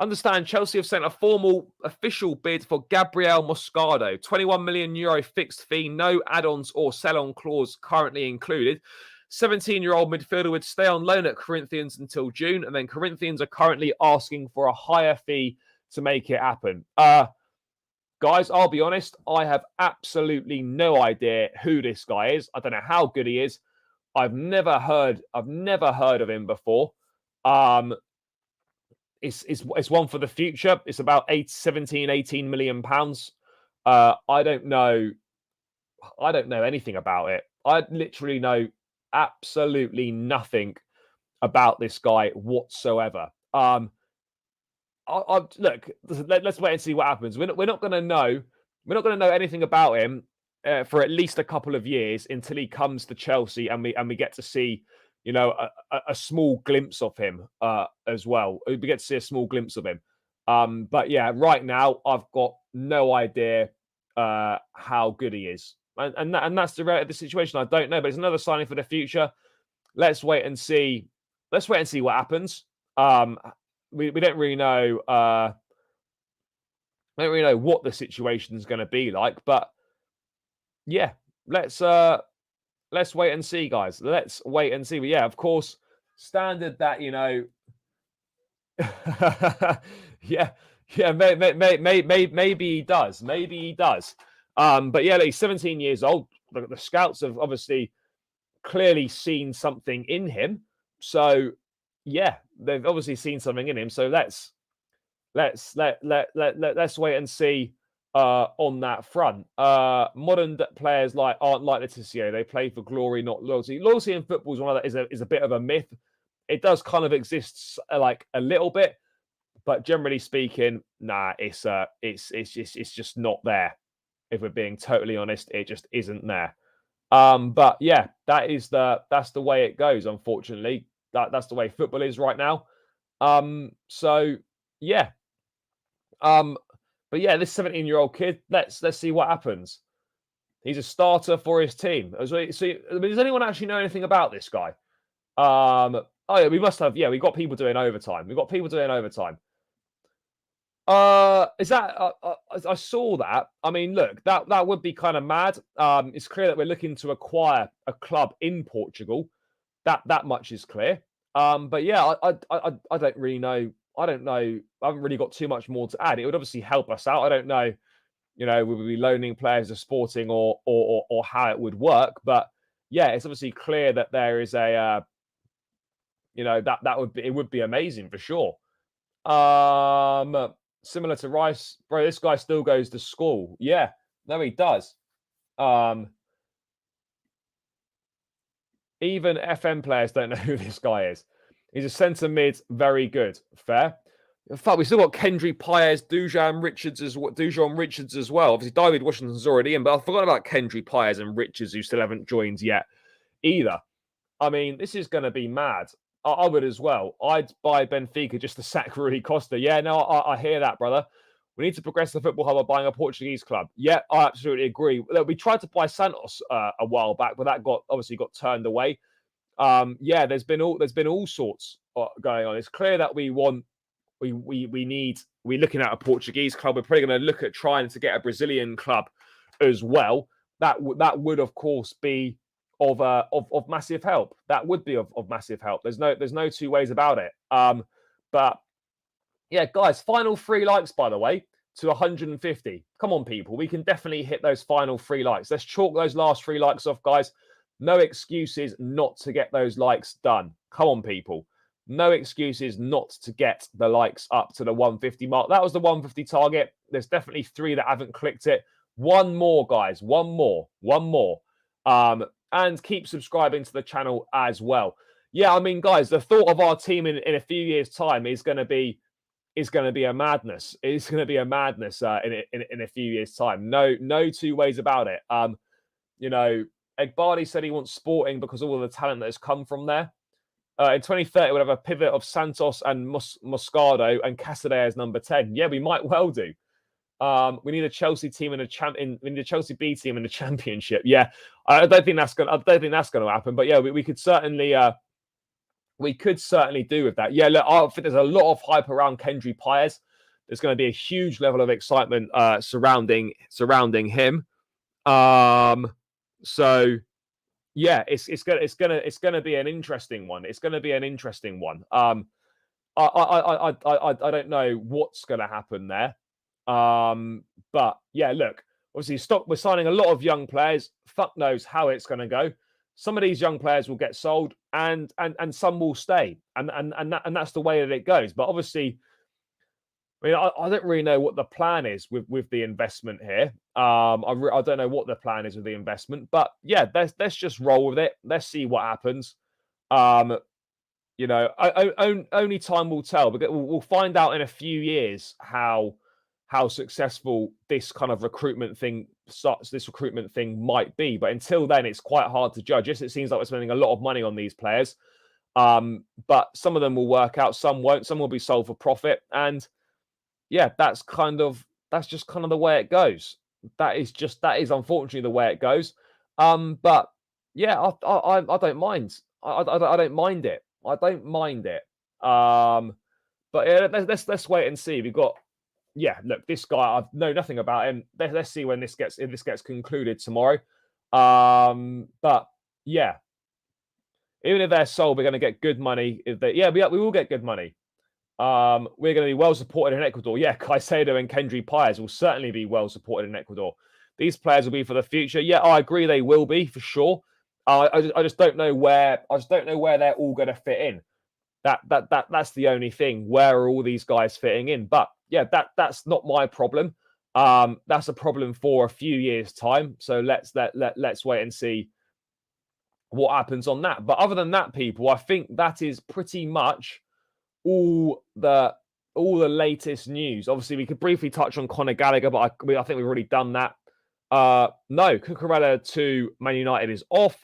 sent a formal official bid for Gabriel Moscardo, 21 million euro fixed fee, no add-ons or sell-on clause currently included. 17-year-old midfielder would stay on loan at Corinthians until June, and then Corinthians are currently asking for a higher fee to make it happen. Guys, I'll be honest, I have absolutely no idea who this guy is. I don't know how good he is. I've never heard of him before. It's one for the future. It's about 18 million pounds. I don't know anything about it. I literally know absolutely nothing about this guy whatsoever. Look, let's wait and see what happens. We're not going to know we're not going to know anything about him for at least a couple of years until he comes to Chelsea and we get to see, a small glimpse of him as well. We get to see a small glimpse of him. But yeah, right now I've got no idea how good he is, and that's the situation. I don't know, but it's another signing for the future. Let's wait and see. Let's wait and see what happens. We don't really know. I don't really know what the situation is going to be like, but yeah, let's wait and see, guys. Let's wait and see. But yeah, of course, standard that yeah, yeah, maybe he does, maybe he does. But yeah, he's 17 years old. The scouts have obviously clearly seen something in him. So yeah, they've obviously seen something in him. So let's wait and see on that front. Modern players aren't like Leticio. They play for glory, not loyalty. Loyalty in football is one of that is a bit of a myth. It does kind of exist like a little bit, but generally speaking, nah, it's just not there. If we're being totally honest, it just isn't there. But yeah, that's the way it goes. Unfortunately, that's the way football is right now. So yeah. But yeah, this 17-year-old kid, let's see what happens. He's a starter for his team. So, does anyone actually know anything about this guy? Oh yeah, we must have. Yeah, we got people doing overtime. We got people doing overtime. Is that? I saw that. I mean, look, that would be kind of mad. It's clear that we're looking to acquire a club in Portugal. That much is clear. But yeah, I don't really know. I don't know. I haven't really got too much more to add. It would obviously help us out. I don't know. Would we be loaning players to Sporting or how it would work? But yeah, it's obviously clear that there is a it would be amazing for sure. Similar to Rice, bro. This guy still goes to school. Yeah, no, he does. Even FM players don't know who this guy is. He's a centre mid, very good. Fair. In fact, we still got Kendry Paez, Dujon Richards as well. Obviously, David Washington's already in, but I forgot about Kendry Paez and Richards, who still haven't joined yet either. I mean, this is going to be mad. I would as well. I'd buy Benfica just to sack Rui Costa. Yeah, no, I hear that, brother. We need to progress the football hub by buying a Portuguese club. Yeah, I absolutely agree. We tried to buy Santos a while back, but that obviously got turned away. Yeah, there's been all sorts going on. It's clear that we're looking at a Portuguese club. We're probably going to look at trying to get a Brazilian club as well. That would of course be of massive help. That would be of massive help. There's no two ways about it. But yeah, guys, final 3 likes, by the way, to 150. Come on, people. We can definitely hit those final 3 likes. Let's chalk those last 3 likes off, guys. No excuses not to get those likes done. Come on, people. No excuses not to get the likes up to the 150 mark. That was the 150 target. There's definitely 3 that haven't clicked it. One more, guys. One more. And keep subscribing to the channel as well. Yeah, I mean, guys, the thought of our team in a few years' time is going to be a madness. It's going to be a madness in a few years' time. No two ways about it. Egbardi said he wants Sporting because of all the talent that has come from there. In 2030, we'll have a pivot of Santos and Moscardo and Casadei as number 10. Yeah, we might well do. We need a Chelsea team we need a Chelsea B team in the Championship. Yeah, I don't think that's going to happen. But yeah, we could certainly do with that. Yeah, look, I think there's a lot of hype around Kendry Paez. There's going to be a huge level of excitement surrounding him. So yeah, it's gonna be an interesting one. It's gonna be an interesting one. I don't know what's gonna happen there. But yeah, look, obviously we're signing a lot of young players. Fuck knows how it's gonna go. Some of these young players will get sold and some will stay. And that's the way that it goes. But obviously, I mean, I don't really know what the plan is with the investment here. I don't know what the plan is with the investment, but yeah, let's just roll with it. Let's see what happens. Only time will tell. We'll find out in a few years how how successful this kind of recruitment thing might be. But until then, it's quite hard to judge. Yes, it seems like we're spending a lot of money on these players, but some of them will work out, some won't. Some will be sold for profit, and yeah, that's just kind of the way it goes. That is unfortunately the way it goes. But yeah, I don't mind. I don't mind it. I don't mind it. But yeah, let's wait and see. We've got, yeah. Look, this guy, I know nothing about him. Let's see when this gets concluded tomorrow. But yeah, even if they're sold, we're going to get good money. We will get good money. We're going to be well supported in Ecuador. Yeah, Caicedo and Kendry Páez will certainly be well supported in Ecuador. These players will be for the future. Yeah, I agree they will be for sure. I just don't know where. I just don't know where they're all going to fit in. That's the only thing. Where are all these guys fitting in? But yeah, that's not my problem. That's a problem for a few years' time. So let's wait and see what happens on that. But other than that, people, I think that is pretty much all the latest news. Obviously, we could briefly touch on Conor Gallagher, but I think we've already done that. No, Cucurella to Man United is off.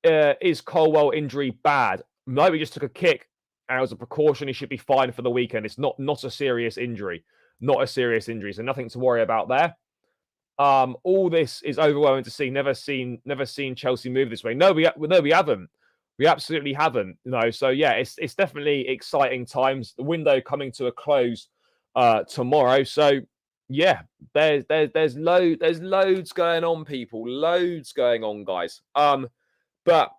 Is Colwell injury bad? No, he just took a kick and it was a precaution. He should be fine for the weekend. It's not a serious injury. Not a serious injury. So nothing to worry about there. All this is overwhelming to see. Never seen Chelsea move this way. No, we haven't. We absolutely haven't. So yeah, it's definitely exciting times. The window coming to a close tomorrow. So yeah, there's loads going on, people. Loads going on, guys. But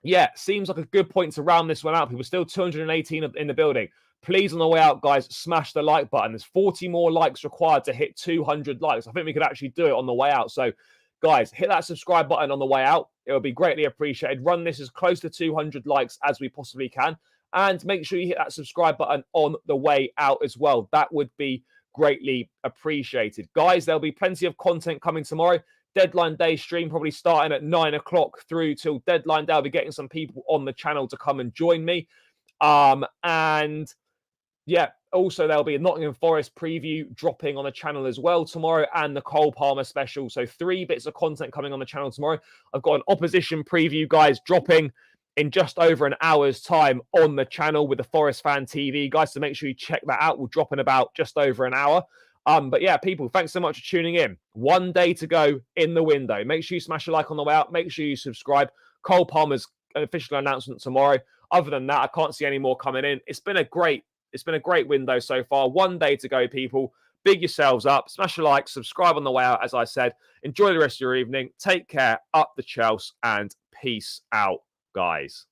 yeah, seems like a good point to round this one out. People, still 218 in the building. Please, on the way out, guys, smash the like button. There's 40 more likes required to hit 200 likes. I think we could actually do it on the way out. So, guys, hit that subscribe button on the way out. It would be greatly appreciated. Run this as close to 200 likes as we possibly can. And make sure you hit that subscribe button on the way out as well. That would be greatly appreciated. Guys, there'll be plenty of content coming tomorrow. Deadline day stream probably starting at 9 o'clock through till deadline day. I'll be getting some people on the channel to come and join me. And yeah, also there'll be a Nottingham Forest preview dropping on the channel as well tomorrow, and the Cole Palmer special. So 3 bits of content coming on the channel tomorrow. I've got an opposition preview, guys, dropping in just over an hour's time on the channel with the Forest Fan TV, guys. So make sure you check that out. We'll drop in about just over an hour. But yeah, people, thanks so much for tuning in. 1 day to go in the window. Make sure you smash a like on the way out. Make sure you subscribe. Cole Palmer's official announcement tomorrow. Other than that, I can't see any more coming in. It's been a great window so far. 1 day to go, people. Big yourselves up. Smash a like. Subscribe on the way out, as I said. Enjoy the rest of your evening. Take care. Up the Chelsea, and peace out, guys.